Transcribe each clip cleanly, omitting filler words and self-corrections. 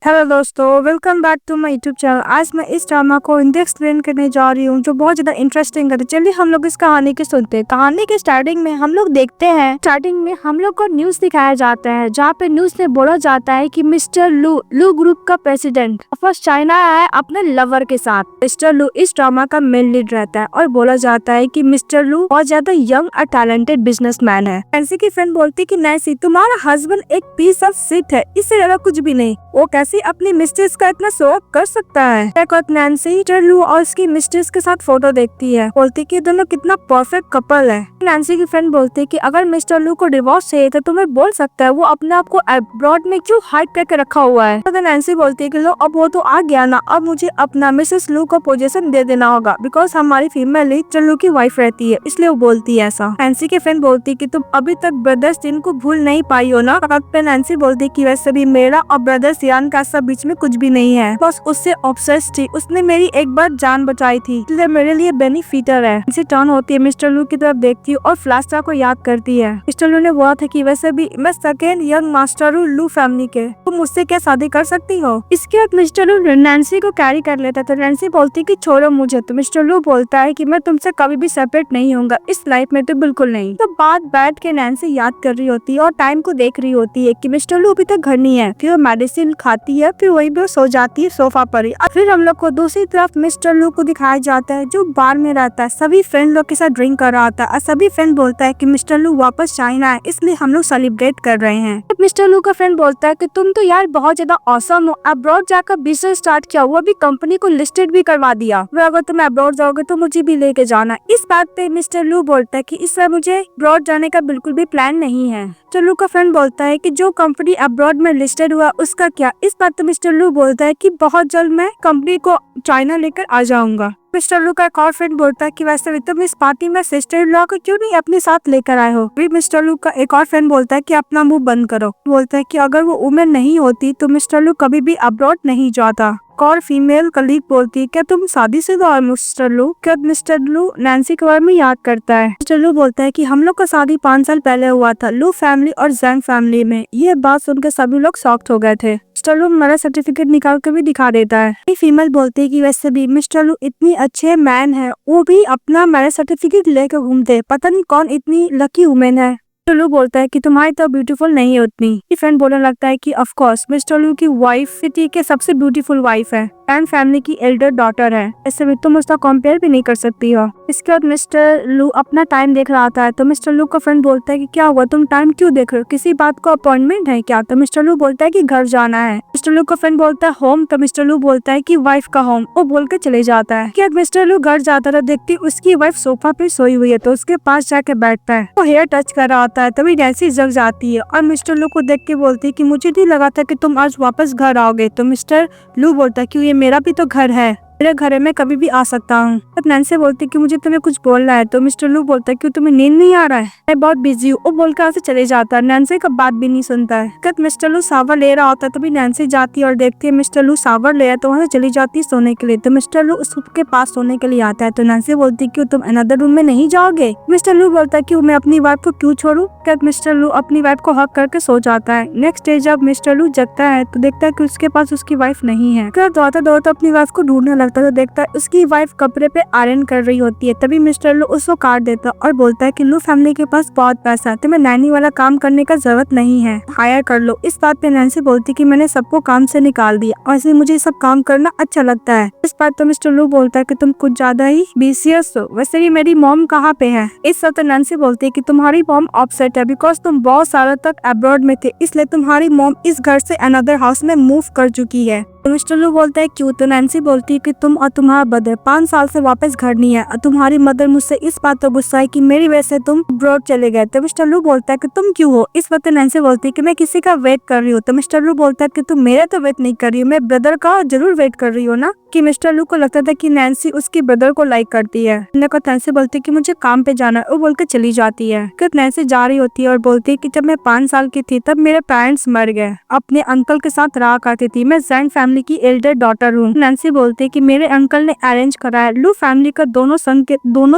Hello दोस्तों, welcome back to my YouTube channel. आज मैं इस ड्रामा को हिंदी एक्सप्लेन करने जा रही हूँ जो बहुत ज्यादा इंटरेस्टिंग है। तो चलिए हम लोग इस कहानी की सुनते हैं। कहानी के स्टार्टिंग में हम लोग देखते हैं, स्टार्टिंग में हम लोग को न्यूज दिखाया जाता है जहाँ पे न्यूज में बोला जाता है कि मिस्टर लू ग्रुप का प्रेसिडेंट वापस चाइना आया है अपने लवर के साथ। मिस्टर लू इस ड्रामा का मेन लीड रहता है और बोला जाता है कि मिस्टर लू बहुत ज्यादा यंग और टैलेंटेड बिजनेसमैन है। नैन्सी की फ्रेंड बोलती कि नैन्सी, तुम्हारा हस्बैंड एक पीस ऑफ शिट है, इससे ज्यादा कुछ भी नहीं। वो कैसे अपनी मिस्ट्रेस का इतना शो ऑफ कर सकता है। नैन्सी मिस्टर लू और उसकी मिस्ट्रेस के साथ फोटो देखती है, बोलती कि दोनों कितना परफेक्ट कपल है। नैन्सी की फ्रेंड बोलती कि अगर मिस्टर लू को डिवोर्स चाहिए तो तुम्हें बोल सकता है, वो अपने आप को अब्रॉड में क्यों हाइड करके रखा हुआ है। तो नैन्सी बोलती है कि लो अब वो तो आ गया ना, अब मुझे अपना मिसेस लू को पोजीशन दे देना होगा बिकॉज हमारी फीमेल मिस्टर लू की वाइफ रहती है, इसलिए वो बोलती है ऐसा। नैन्सी की फ्रेंड बोलती कि तुम अभी तक ब्रदर्स दिन को भूल नहीं पाई हो ना। पे नैन्सी बोलती कि वैसे भी मेरा और ब्रदर्स यान का सब बीच में कुछ भी नहीं है, बस उससे ऑब्सेस्ड थी, उसने मेरी एक बार जान बचाई थी, इसलिए मेरे लिए बेनिफिटर है। इसे टर्न होती है, मिस्टर लू की तरफ देखती है और फ्लास्टा को याद करती है। मिस्टर लू ने बोला था कि वैसे भी मैं सेकेंड यंग मास्टर हूँ लू फैमिली के, तुम मुझसे क्या शादी कर सकती हो। इसके बाद मिस्टर लू नैन्सी को कैरी कर लेता है, तो नैन्सी बोलती कि छोड़ो मुझे। तो मिस्टर लू बोलता है कि मैं तुमसे कभी भी सेपरेट नहीं होऊंगा, इस लाइफ में तो बिल्कुल नहीं। तो बात बैठ के नैन्सी याद कर रही होती है और टाइम को देख रही होती है कि मिस्टर लू अभी तक घर नहीं है। फिर वो मेडिसिन खाती है, फिर वही भी सो जाती है सोफा पर ही। फिर हम लोग को दूसरी तरफ मिस्टर लू को दिखाया जाता है जो बार में रहता है, सभी फ्रेंड लोग के साथ ड्रिंक कर रहा था और सभी फ्रेंड बोलता है कि मिस्टर लू वापस चाइना है, इसलिए हम लोग सेलिब्रेट कर रहे हैं। मिस्टर लू का फ्रेंड बोलता है कि तुम तो यार बहुत ज्यादा ऑसम हो, अब्रॉड जाकर बिजनेस स्टार्ट किया, वो भी कंपनी को लिस्टेड भी करवा दिया, अगर तुम अब्रॉड जाओगे तो मुझे भी लेके जाना। इस बात पे मिस्टर लू बोलता है कि इस बार मुझे अब्रॉड जाने का बिल्कुल भी प्लान नहीं है। मिस्टर लू का फ्रेंड बोलता है कि जो कंपनी अब्रॉड में लिस्टेड हुआ उसका क्या। इस बात पे मिस्टर लू बोलता है कि बहुत जल्द मैं कंपनी को चाइना लेकर आ जाऊंगा। मिस्टर लू का एक और फ्रेंड बोलता है कि वैसे भी तुम इस पार्टी में सिस्टर इन लॉ को क्यों नहीं अपने साथ लेकर आए हो। फिर मिस्टर लू का एक और फ्रेंड बोलता है कि अपना मुंह बंद करो। बोलता है कि अगर वो वुमेन नहीं होती तो मिस्टर लू कभी भी अब्रॉड नहीं जाता। और फीमेल कलीग बोलती है क्या तुम शादीशुदा हो मिस्टर लू। क्या मिस्टर लू नैन्सी के बारे में याद करता है। मिस्टर लू बोलता है कि हम लोग का शादी 5 साल पहले हुआ था लू फैमिली और जैंग फैमिली में। ये बात सुनकर सभी लोग शॉक्ड हो गए थे। मिस्टर लू मेरा सर्टिफिकेट निकाल कर भी दिखा देता है। फीमेल बोलती है कि वैसे भी मिस्टर लू इतनी अच्छे मैन है, वो भी अपना मैरिज सर्टिफिकेट लेकर घूमते, पता नहीं कौन इतनी लकी वुमेन है। मिस्टर लू बोलता है कि तुम्हारी तो ब्यूटीफुल नहीं है उतनी। फ्रेंड बोलने लगता है कि ऑफ कोर्स मिस्टर लू की वाइफ सिटी के सबसे ब्यूटीफुल वाइफ है एंड फैमिली की एल्डर डॉटर है, ऐसे भी तुम उसका कंपेयर भी नहीं कर सकती हो। इसके बाद मिस्टर लू अपना टाइम देख रहा था, तो मिस्टर लू का फ्रेंड बोलता है कि क्या हुआ, तुम टाइम क्यों देख रहे हो, किसी बात को अपॉइंटमेंट है क्या। तो मिस्टर लू बोलता है कि घर जाना है। मिस्टर लू का फ्रेंड बोलता है होम। तो मिस्टर लू बोलता है कि वाइफ का होम, वो बोल के चले जाता है। क्या मिस्टर लू घर जाता था, देखती उसकी वाइफ सोफा पे सोई हुई है, तो उसके पास जाके बैठता है, वो हेयर टच कर रहा होता है। तभी नैन्सी जग जाती है और मिस्टर लू को देख के बोलती है कि मुझे नहीं लगा था कि तुम आज वापस घर आओगे। तो मिस्टर लू बोलता है कि ये मेरा भी तो घर है, मेरे घर में कभी भी आ सकता हूँ। तब नैन्सी बोलती कि मुझे तुम्हें कुछ बोलना है। तो मिस्टर लू बोलता है कि तुम्हें नींद नहीं आ रहा है, मैं बहुत बिजी हूँ। वो बोलकर से चले जाता है, नैन्सी का बात भी नहीं सुनता है। तब मिस्टर लू शावर ले रहा होता है, तभी नैन्सी जाती है और देखती है मिस्टर लू शावर ले, तो वहाँ से चली जाती है सोने के लिए। तो मिस्टर लू उसके पास सोने के लिए आता है, तो नैन्सी बोलती है कि तुम अनदर रूम में नहीं जाओगे। मिस्टर लू बोलता है कि मैं अपनी वाइफ को क्यों छोड़ू। तब मिस्टर लू अपनी वाइफ को हक करके सो जाता है। नेक्स्ट डे जब मिस्टर लू जगता है तो देखता है कि उसके पास उसकी वाइफ नहीं है। दौड़ता दौड़ता अपनी वाइफ को ढूंढने लगता है, तो देखता है उसकी वाइफ कपड़े पे आयरन कर रही होती है। तभी मिस्टर लू उसको काट देता और बोलता है कि लू फैमिली के पास बहुत पैसा है, तुम्हें नैनी वाला काम करने का जरूरत नहीं है, हायर कर लो। इस बात पे नैन्सी बोलती कि मैंने सबको काम से निकाल दिया और इसलिए मुझे सब काम करना अच्छा लगता है। इस बात तो मिस्टर लू बोलता है कि तुम कुछ ज्यादा ही बीसीएस हो, वैसे भी मेरी मॉम कहाँ पे है। इस बात नैन्सी बोलती है कि तुम्हारी मॉम अपसेट है बिकॉज तुम बहुत सालों तक अब्रॉड में थे, इसलिए तुम्हारी मॉम इस घर से अनदर हाउस में मूव कर चुकी है। तो मिस्टर लू बोलता है क्यों। तो नैन्सी बोलती है कि तुम और तुम्हारा ब्रदर 5 साल से वापस घर नहीं है और तुम्हारी मदर मुझसे इस बात तो गुस्सा है कि मेरी वजह से तुम अब्रॉड चले गए। तो मिस्टर लू बोलता है कि तुम क्यों हो। इस वक्त नैन्सी बोलती है कि मैं किसी का वेट कर रही हूँ। तो मिस्टर लू बोलता है कि तुम मेरा तो वेट नहीं कर रही हो, मैं ब्रदर का जरूर वेट कर रही हो ना। कि मिस्टर लू को लगता था कि नैन्सी उसकी ब्रदर को लाइक करती है। नैन्सी बोलती है कि मुझे काम पे जाना है, वो बोल के चली जाती है। नैन्सी जा रही होती है और बोलती है कि जब मैं 5 साल की थी तब मेरे पेरेंट्स मर गए, अपने अंकल के साथ रहा करती थी, मैं जॉइंट फैमिली फैमिली की एल्डर डॉटर हूँ। नैन्सी बोलती है कि मेरे अंकल ने अरेंज कराया। लू फैमिली का दोनों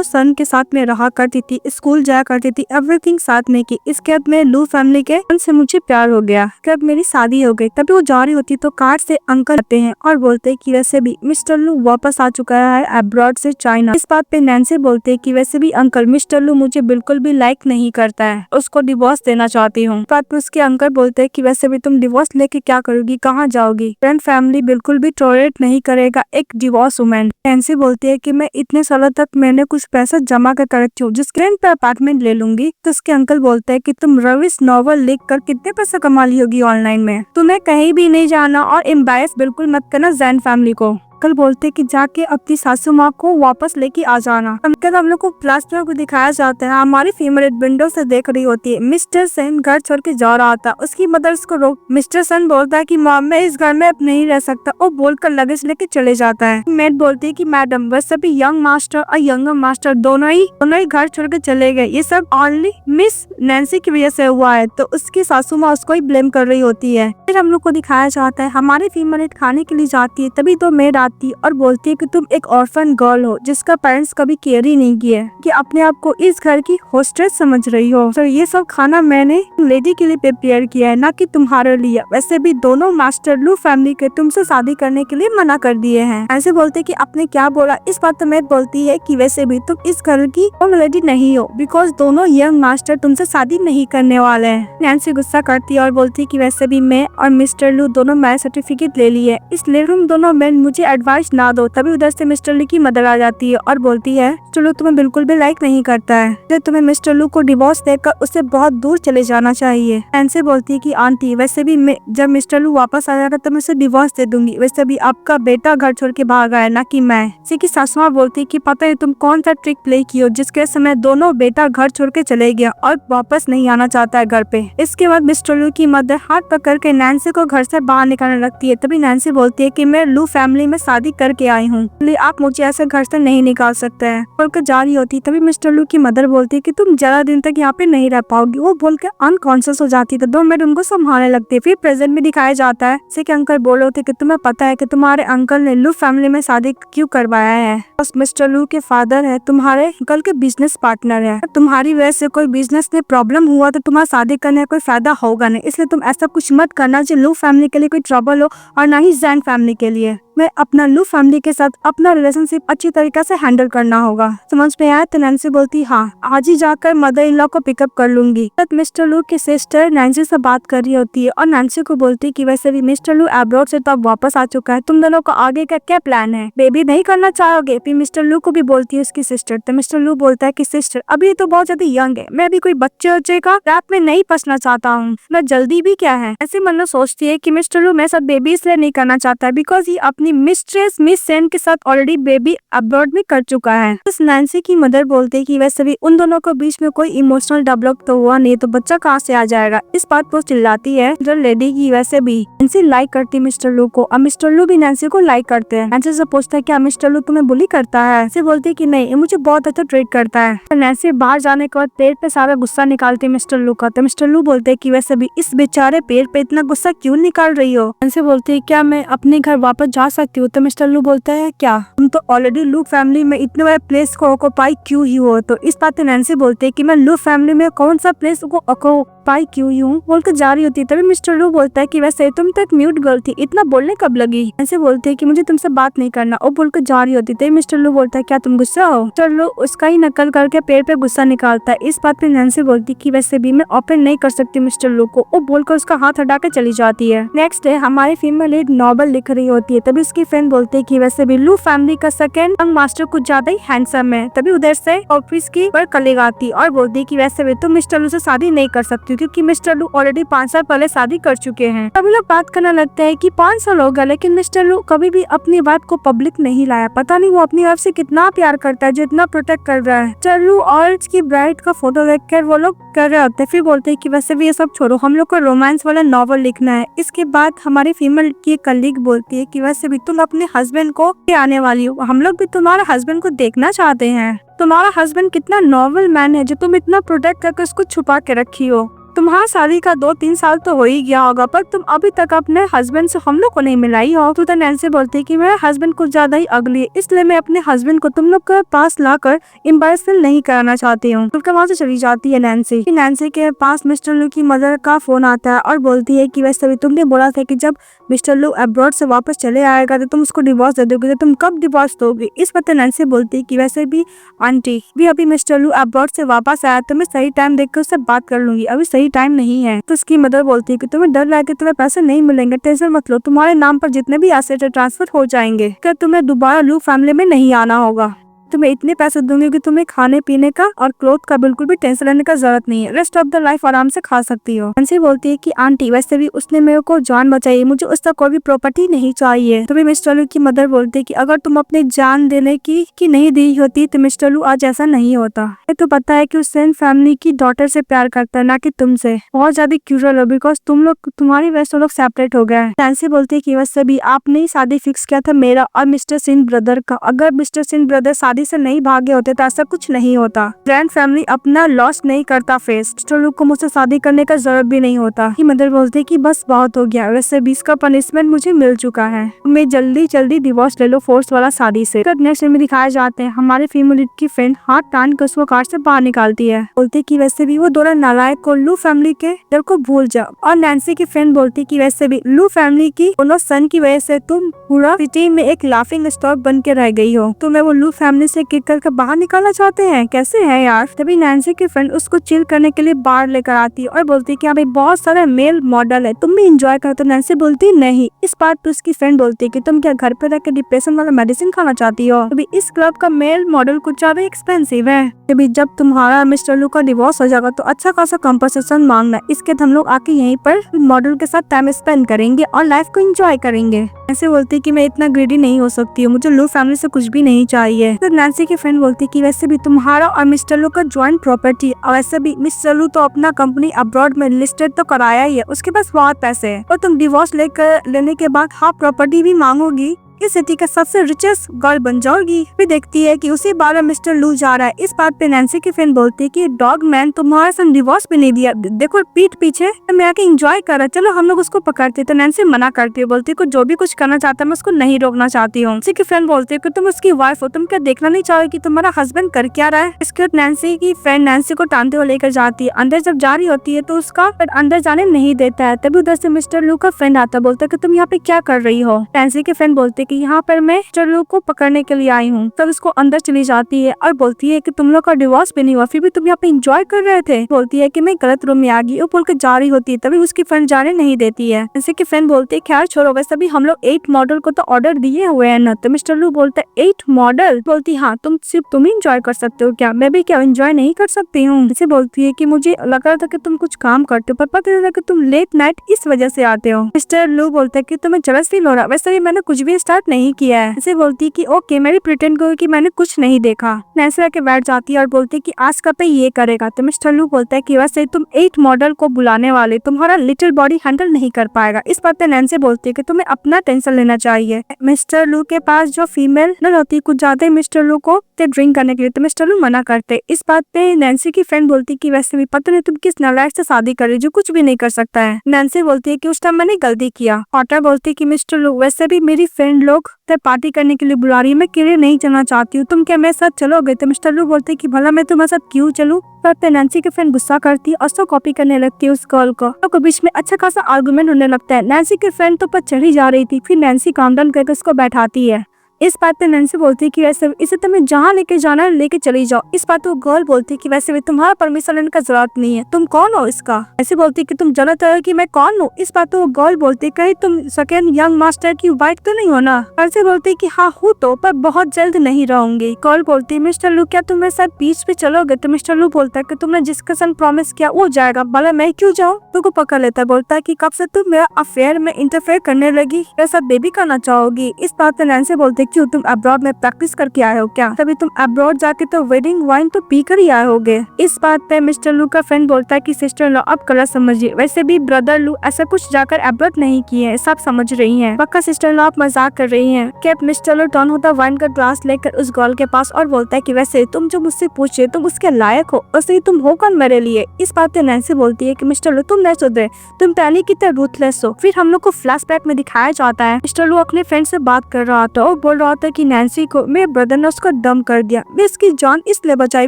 सन के साथ में रहा करती थी, स्कूल जाया करती थी, एवरीथिंग साथ में की। इसके बाद में लू फैमिली के से मुझे प्यार हो गया। जब मेरी शादी हो गई तभी वो जा रही होती तो कार से अंकल आते हैं और बोलते हैं कि वैसे भी मिस्टर लू वापस आ चुका है अब्रॉड से चाइना। इस बात पे नैन्सी बोलते हैं कि वैसे भी अंकल मिस्टर लू मुझे बिल्कुल भी लाइक नहीं करता है, उसको डिवोर्स देना चाहती हूँ। बात पे उसके अंकल बोलते हैं कि वैसे भी तुम डिवोर्स लेके क्या करोगी, कहाँ जाओगी? फ्रेंड फैमिली बिल्कुल भी टॉलरेट नहीं करेगा एक डिवोर्स वुमेन। नैन्सी बोलती है कि मैं इतने सालों तक मैंने कुछ पैसा जमा कर रखी हूँ, जिसके रेंट पे अपार्टमेंट ले लूंगी। तो उसके अंकल बोलते हैं कि तुम रविश नॉवल लिख कर कितने पैसे कमा ली होगी ऑनलाइन में, तुम्हें कहीं भी नहीं जाना और एम्बैरेस बिल्कुल मत करना जैन फैमिली को। अंकल बोलते कि जाके अपनी सासू माँ को वापस लेके आ जाना। हम लोग को प्लास्टर को दिखाया जाता है, हमारी फीमेल विंडो से देख रही होती है। मिस्टर सेन घर छोड़ के जा रहा था, उसकी मदर उसको रोक। मिस्टर सेन बोलता है कि मॉम मैं इस घर में अब नहीं रह सकता, और बोलकर लगेज लेके चले जाता है। मेड बोलती है कि मैडम वैसे भी यंग मास्टर और यंगर मास्टर दोनों ही घर छोड़ के चले गए, ये सब ओनली मिस नैन्सी की वजह से हुआ है। तो उसकी सासू माँ उसको ही ब्लेम कर रही होती है। फिर हम लोग को दिखाया जाता है हमारी फीमेल खाने के लिए जाती है, तभी तो मेड और बोलती है कि तुम एक ऑर्फन गर्ल हो जिसका पेरेंट्स कभी केयर ही नहीं किया, कि अपने आप को इस घर की होस्टेस समझ रही हो। तो ये सब खाना मैंने लेडी के लिए प्रिपेयर किया है, ना कि तुम्हारे लिए। वैसे भी दोनों मास्टर लू फैमिली के तुमसे शादी करने के लिए मना कर दिए हैं। ऐसे बोलते कि आपने क्या बोला? इस बात तो मैं बोलती है कि वैसे भी तुम इस घर की लेडी नहीं हो, बिकॉज दोनों यंग मास्टर तुमसे शादी नहीं करने वाले हैं। नैन्सी गुस्सा करती है और बोलती है कि वैसे भी मैं और मिस्टर लू दोनों मैरिज सर्टिफिकेट ले लिए, इसलिए तुम दोनों में मुझे एडवाइस ना दो। तभी उधर से मिस्टर लू की मदर आ जाती है और बोलती है मिस्टर लू तुम्हें बिल्कुल भी लाइक नहीं करता है, तो तुम्हें मिस्टर लू को डिवोर्स देकर उससे बहुत दूर चले जाना चाहिए। नैन्सी बोलती है कि आंटी वैसे भी जब मिस्टर लू वापस आ जाएगा तो मैं उसे डिवोर्स दे दूंगी, वैसे भी आपका बेटा घर छोड़ के भागा है, ना कि मैं। इसी की सासू माँ बोलती है कि पता है तुम कौन सा ट्रिक प्ले की हो जिसके समय दोनों बेटा घर छोड़ के चले गया और वापस नहीं आना चाहता है घर पे। इसके बाद मिस्टर लू की मदर हाथ पकड़ के नैन्सी को घर से बाहर निकालने लगती है। तभी नैन्सी बोलती है कि मैं लू फैमिली में शादी करके आई हूँ, इसलिए आप मुझे ऐसे घर से नहीं निकाल सकते हैं। बोलकर जा रही होती तभी मिस्टर लू की मदर बोलती है कि तुम ज्यादा दिन तक यहाँ पे नहीं रह पाओगी। वो बोल के अनकॉन्शियस हो जाती है। 2 मिनट उनको संभालने लगती है। फिर प्रेजेंट में दिखाया जाता है जैसे कि अंकल बोल रहे थे कि तुम्हें पता है कि तुम्हारे अंकल ने लू फैमिली में शादी क्यों करवाया है? बस मिस्टर लू के फादर है तुम्हारे अंकल के बिजनेस पार्टनर है, तुम्हारी वजह से कोई बिजनेस में प्रॉब्लम हुआ तो तुम्हारा शादी करने का कोई फायदा होगा नहीं, इसलिए तुम ऐसा कुछ मत करना जो लू फैमिली के लिए कोई ट्रबल हो और ना ही जैन फैमिली के लिए। मैं अपना लू फैमिली के साथ अपना रिलेशनशिप अच्छी तरीके से हैंडल करना होगा। समझ में आया? तो नैन्सी बोलती हाँ आज ही जाकर मदर इन लॉ को पिकअप कर लूंगी। तब मिस्टर लू की सिस्टर नैन्सी से बात कर रही होती है और नैन्सी को बोलती है कि वैसे भी मिस्टर लू अब्रॉड से तो अब वापस आ चुका है, तुम दोनों को आगे का क्या प्लान है? बेबी नहीं करना चाहोगे? फिर मिस्टर लू को भी बोलती है उसकी सिस्टर। तो मिस्टर लू बोलता है कि सिस्टर अभी तो बहुत ज्यादा यंग है, मैं अभी कोई बच्चे का रात में नहीं फंसना चाहता हूँ, मैं जल्दी भी क्या है। ऐसे मन में सोचती है कि मिस्टर लू मेरे साथ बेबी इसलिए नहीं करना चाहता है बिकॉज ये अपनी मिस्ट्रेस मिस सेन के साथ ऑलरेडी बेबी अब्रॉड में कर चुका है। तो नैन्सी की मदर बोलती है कि वैसे भी उन दोनों के बीच में कोई इमोशनल डेवलप तो हुआ नहीं, तो बच्चा कहाँ से आ जाएगा। इस बात पर चिल्लाती है जो लेडी की। वैसे भी नैन्सी लाइक करती है मिस्टर लू को और मिस्टर लू भी नैन्सी को लाइक करते हैं। नैन्सी से पूछता है क्या मिस्टर लू तुम्हें बुली करता है? नैन्सी बोलती है कि नहीं, ये मुझे बहुत अच्छा ट्रीट करता है। तो नैन्सी बाहर जाने के बाद पेड़ पे सारा गुस्सा निकालती है मिस्टर लू का। तो मिस्टर लू बोलते है कि वैसे भी इस बेचारे पेड़ पे इतना गुस्सा क्यों निकाल रही हो? नैन्सी बोलती है क्या मैं अपने घर वापस जा सकती हूँ? तो मिस्टर लू बोलता है क्या तुम तो ऑलरेडी लू फैमिली में इतने बड़े प्लेस को ऑक्यूपाई क्यों ही हो? तो इस बात पे नैन्सी बोलती है कि मैं लू फैमिली में कौन सा प्लेस को ऑक्यूपाई क्यों ही हूँ बोलकर जा रही होती है। तभी मिस्टर लू बोलता है कि वैसे तुम तो एक म्यूट गर्ल थी, इतना बोलने कब लगी? नैन्सी बोलती है कि मुझे तुमसे बात नहीं करना, और बोलकर जा रही होती है। मिस्टर लू बोलता है क्या तुम गुस्सा हो? मिस्टर लू उसका ही नकल करके पेड़ पे गुस्सा निकालता है। इस बात पे नैन्सी बोलती कि वैसे भी मैं ओपन नहीं कर सकती मिस्टर लू को, वो बोलकर उसका हाथ हटा के चली जाती है। नेक्स्ट डे हमारी फीमेल लीड नॉवल लिख रही होती है। तभी उसकी फ्रेंड बोलती है कि वैसे भी लू फैमिली का सेकंड यंग मास्टर कुछ ज्यादा ही हैंडसम है। तभी उधर से ऑफिस की पर कलीग आती और बोलती है कि वैसे भी तुम मिस्टर लू से शादी नहीं कर सकती क्योंकि मिस्टर लू ऑलरेडी 5 साल पहले शादी कर चुके हैं। तभी लोग बात करने लगते हैं कि 5 साल हो गए लेकिन मिस्टर लू कभी भी अपनी बात को पब्लिक नहीं लाया। पता नहीं वो अपनी वाइफ से कितना प्यार करता है जो इतना प्रोटेक्ट कर रहा है। मिस्टर लू और उसकी ब्राइड का फोटो देखकर वो लोग कर रहे होते हैं। फिर बोलते हैं कि वैसे भी ये सब छोड़ो, हम लोग को रोमांस वाला नॉवल लिखना है। इसके बाद हमारी फीमेल की कलीग बोलती है कि वैसे भी तुम अपने हस्बैंड को आने वाली हो, हम लोग भी तुम्हारे हस्बैंड को देखना चाहते हैं। तुम्हारा हस्बैंड कितना नॉर्मल मैन है जो तुम इतना प्रोटेक्ट करके उसको छुपा के रखी हो। तुम्हारा शादी का 2-3 साल तो हो ही गया होगा, पर तुम अभी तक अपने हस्बैंड से हम लोग को नहीं मिलाई हो। तो नैन्सी बोलती है कि मेरा हस्बैंड कुछ ज्यादा ही अगली है, इसलिए मैं अपने हस्बैंड को तुम लोग के पास लाकर एम्बैरेसमेंट नहीं कराना चाहती हूँ। वहाँ से चली जाती है नैन्सी। नैन्सी के पास मिस्टर लू की मदर का फोन आता है और बोलती है कि वैसे भी तुमने बोला था कि जब मिस्टर लू अब्रॉड से वापस चले आएगा तो तुम उसको डिवोर्स दे दोगे, तो तुम कब डिवोर्स दोगे। इस पर नैन्सी बोलती है कि वैसे भी आंटी भी अभी मिस्टर लू अब्रॉड से वापस आया तो मैं सही टाइम देखकर उससे बात कर लूंगी, अभी सही टाइम नहीं है। तो उसकी मदर बोलती है कि तुम्हें डर लगे, तुम्हें पैसे नहीं मिलेंगे, टेंशन मत लो, तुम्हारे नाम पर जितने भी एसेट ट्रांसफर हो जाएंगे, क्या तुम्हें दोबारा लू फैमिली में नहीं आना होगा। तुम्हें इतने पैसे दूंगी कि तुम्हें खाने पीने का और क्लोथ का बिल्कुल भी टेंशन लेने का जरूरत नहीं है, रेस्ट ऑफ द लाइफ आराम से खा सकती हो। नैन्सी बोलती है कि आंटी वैसे भी उसने मेरे को जान बचाई, मुझे उसका कोई भी प्रॉपर्टी नहीं चाहिए। तभी मिस्टर लू की मदर बोलती है कि अगर तुम अपनी जान देने की नहीं दी होती तो मिस्टर लू आज ऐसा नहीं होता। तो पता है कि उस सेन फैमिली की डॉटर से प्यार करता है, ना कि तुमसे। बहुत ज्यादा क्यूरल हो बिकॉज तुम्हारी वजह से लोग सेपरेट हो गए। नैन्सी बोलती है कि वैसे भी आपने ही शादी फिक्स किया था मेरा और मिस्टर सिंह ब्रदर का, अगर मिस्टर सिंह ब्रदर शादी से नहीं भागे होते तो ऐसा कुछ नहीं होता। ग्रैंड फैमिली अपना लॉस नहीं करता फेस, मिस्टर लू को मुझसे शादी करने का जरूरत भी नहीं होता। मदर बोलती है कि बस बहुत हो गया, वैसे भी इसका पनिशमेंट मुझे मिल चुका है, मैं जल्दी डिवोर्स ले लो फोर्स वाला शादी से। नेक्स्ट में दिखाए जाते हैं हमारे फीमेल की फ्रेंड हाथ टान कर उसको कार से बाहर निकालती है। बोलती कि वैसे भी वो दोनों नालायक को लू फैमिली के डर को भूल जाओ। और नैन्सी की फ्रेंड बोलती कि वैसे भी लू फैमिली की दोनों सन की वजह से तुम पूरा सिटी में एक लाफिंग स्टॉक बन के रह गई हो, तुम्हें वो लू फैमिली से किक करके बाहर निकालना चाहते हैं, कैसे है यार। तभी नैन्सी की फ्रेंड उसको चिल करने के लिए बाहर लेकर आती है और बोलती है कि अभी बहुत सारे मेल मॉडल है, तुम भी एंजॉय करो। तो नैन्सी बोलती नहीं। इस बात पर उसकी फ्रेंड बोलती है कि तुम क्या घर पे रह के डिप्रेशन वाला मेडिसिन खाना चाहती हो। तभी इस क्लब का मेल मॉडल कुछ ज्यादा एक्सपेंसिव है। तभी जब तुम्हारा मिस्टर लू का डिवोर्स हो जाएगा तो अच्छा खासा कंपनसेशन मांगना, इसके हम लोग आके यहीं पर मॉडल के साथ टाइम स्पेंड करेंगे और लाइफ को एंजॉय करेंगे। ऐसे बोलती कि मैं इतना ग्रीडी नहीं हो सकती हूँ, मुझे लू फैमिली से कुछ भी नहीं चाहिए। तो नैन्सी की फ्रेंड बोलती कि वैसे भी तुम्हारा और मिस्टर लू का जॉइंट प्रॉपर्टी, और वैसे भी मिस्टर लू तो अपना कंपनी अब्रॉड में लिस्टेड तो कराया ही है, उसके पास बहुत पैसे है, और तुम डिवोर्स लेने के बाद हाफ प्रॉपर्टी भी मांगोगी, इस सिटी का सबसे रिचेस्ट गर्ल बन जाओगी। फिर देखती है कि उसी बार मिस्टर लू जा रहा है। इस बात पे नैन्सी की फ्रेंड बोलती है कि डॉग मैन तुम्हारे साथ डिवोर्स भी नहीं दिया, देखो पीठ पीछे मैं आके एंजॉय कर रहा, चलो हम लोग उसको पकड़ते। तो नैन्सी मना करती है, बोलती है जो भी कुछ करना चाहता है मैं उसको नहीं रोकना चाहती हूँ। नैन्सी की फ्रेंड बोलती है कि तुम उसकी वाइफ हो, तुम क्या देखना नहीं चाहोगे कि तुम्हारा हस्बैंड कर क्या रहा है। इसके बाद नैन्सी की फ्रेंड नैन्सी को टानते हुए लेकर जाती है। अंदर जब जा रही होती है तो उसका अंदर जाने नहीं देता है। तभी उधर से मिस्टर लू का फ्रेंड आता, बोलता है कि तुम यहाँ पे क्या कर रही हो। नैन्सी की फ्रेंड बोलती है कि यहाँ पर मैं मिस्टर लू को पकड़ने के लिए आई हूँ। तब उसको अंदर चली जाती है और बोलती है कि तुम लोग का डिवोर्स भी नहीं हुआ, फिर भी तुम यहाँ पे एंजॉय कर रहे थे। बोलती है कि मैं गलत रूम में आ गई, वो बोल के जा रही होती है। तभी उसकी फ्रेंड जाने नहीं देती है। जैसे कि फ्रेंड बोलती है खैर छोड़ो, वैसे भी हम लोग 8 मॉडल को तो ऑर्डर दिए हुए हैं ना। तो मिस्टर लू बोलता है 8 मॉडल। बोलती हाँ सिर्फ तुम ही एंजॉय कर सकते हो क्या, मैं भी क्या एंजॉय नहीं कर सकती हूँ। जैसे बोलती है कि मुझे लग रहा था कि तुम कुछ काम करते हो, पर पता चला कि तुम लेट नाइट इस वजह से आते हो। मिस्टर लू बोलता है कि तुम्हें जेलस फील हो रहा, वैसे भी मैंने कुछ भी स्टार्ट नहीं किया है। जैसे बोलती है कि ओके मैं भी प्रिटेंड करूँ कि मैंने कुछ नहीं देखा। नैन्सी आके बैठ जाती है और बोलती है कि आज का पे ये करेगा। तो मिस्टर लू बोलता है कि वैसे तुम 8 मॉडल को बुलाने वाले तुम्हारा लिटिल बॉडी हैंडल नहीं कर पाएगा। इस बात पे नैन्सी बोलती है कि तुम्हें अपना टेंशन लेना चाहिए। मिस्टर लू के पास जो फीमेल न होती कुछ ज्यादा मिस्टर लू को ड्रिंक करने के लिए, तो मिस्टर लू मना करते। इस बात पे नैन्सी की फ्रेंड बोलती कि वैसे भी पता नहीं तुम किस नालायक से शादी कर रही जो कुछ भी नहीं कर सकता है। नैन्सी बोलती है कि उस टाइम मैंने गलती किया। पॉटर बोलती है कि मिस्टर लू वैसे भी मेरी फ्रेंड लोग पार्टी करने के लिए बुला रही है, मैं किले नहीं चलना चाहती हूँ, तुम क्या मेरे साथ चलोगे। तो मिस्टर लू बोलते कि भला मैं तुम्हारे साथ क्यों चलूं। पर नैन्सी की फ्रेंड गुस्सा करती है और उसको कॉपी करने लगती है उस गर्ल को बीच में अच्छा खासा आर्गुमेंट होने लगता है। नैन्सी की फ्रेंड तो पर चढ़ी जा रही थी, फिर नैन्सी काम डाउन करके उसको बैठाती है। इस बात पे नैन्सी बोलती है कि वैसे इसे तुम्हें जहाँ लेके जाना है लेके चली जाओ। इस बात तो गर्ल बोलती है कि वैसे भी तुम्हारा परमिशन लेने का जरूरत नहीं है, तुम कौन हो इसका। ऐसे बोलती है कि तुम जानते हो कि मैं कौन हूँ। इस बात तो गर्ल बोलती है कहीं तुम सेकंड यंग मास्टर की वाइफ तो नहीं हो ना। ऐसे बोलती है कि हाँ हूँ तो, पर बहुत जल्द नहीं रहूंगी। गर्ल बोलती है मिस्टर लू क्या तुम मेरे साथ बीच पे चलोगे। तो मिस्टर लू बोलता है कि तुमने जिसके साथ प्रॉमिस किया वो जाएगा, भला मैं क्यों जाऊँ। तो पकड़ लेता है, बोलता है कि कब से तुम मेरा अफेयर में इंटरफेयर करने लगी, मेरे साथ बेबी करना चाहोगी। इस बात पे नैन्सी बोलती है क्यों तुम अब्रॉड में प्रैक्टिस करके आए हो क्या? तभी तुम अब्रॉड जाके तो वेडिंग वाइन तो पी कर ही आए होगे। इस बात पे मिस्टर लू का फ्रेंड बोलता है कि सिस्टर लॉ अब गलत समझिए, वैसे भी ब्रदर लू ऐसा कुछ जाकर अब्रॉड नहीं किए हैं, सब समझ रही हैं। पक्का सिस्टर लॉ आप मजाक कर रही हैं। कैप मिस्टर लू टर्न होता वाइन का ग्लास लेकर उस गर्ल के पास और बोलता है कि वैसे तुम जो मुझसे पूछे तुम उसके लायक हो, वैसे ही तुम हो कौन मेरे लिए? इस बात पे नैन्सी बोलती है कि मिस्टर लू तुम नहीं सुधरे, तुम पहले की तरह रूथलेस हो। फिर हम लोग को फ्लैशबैक में दिखाया जाता है मिस्टर लू अपने फ्रेंड से बात कर रहा था और बोल रहा था कि नैन्सी को मेरे ब्रदर ने उसका दम कर दिया, मैं इसकी जान इसलिए बचाई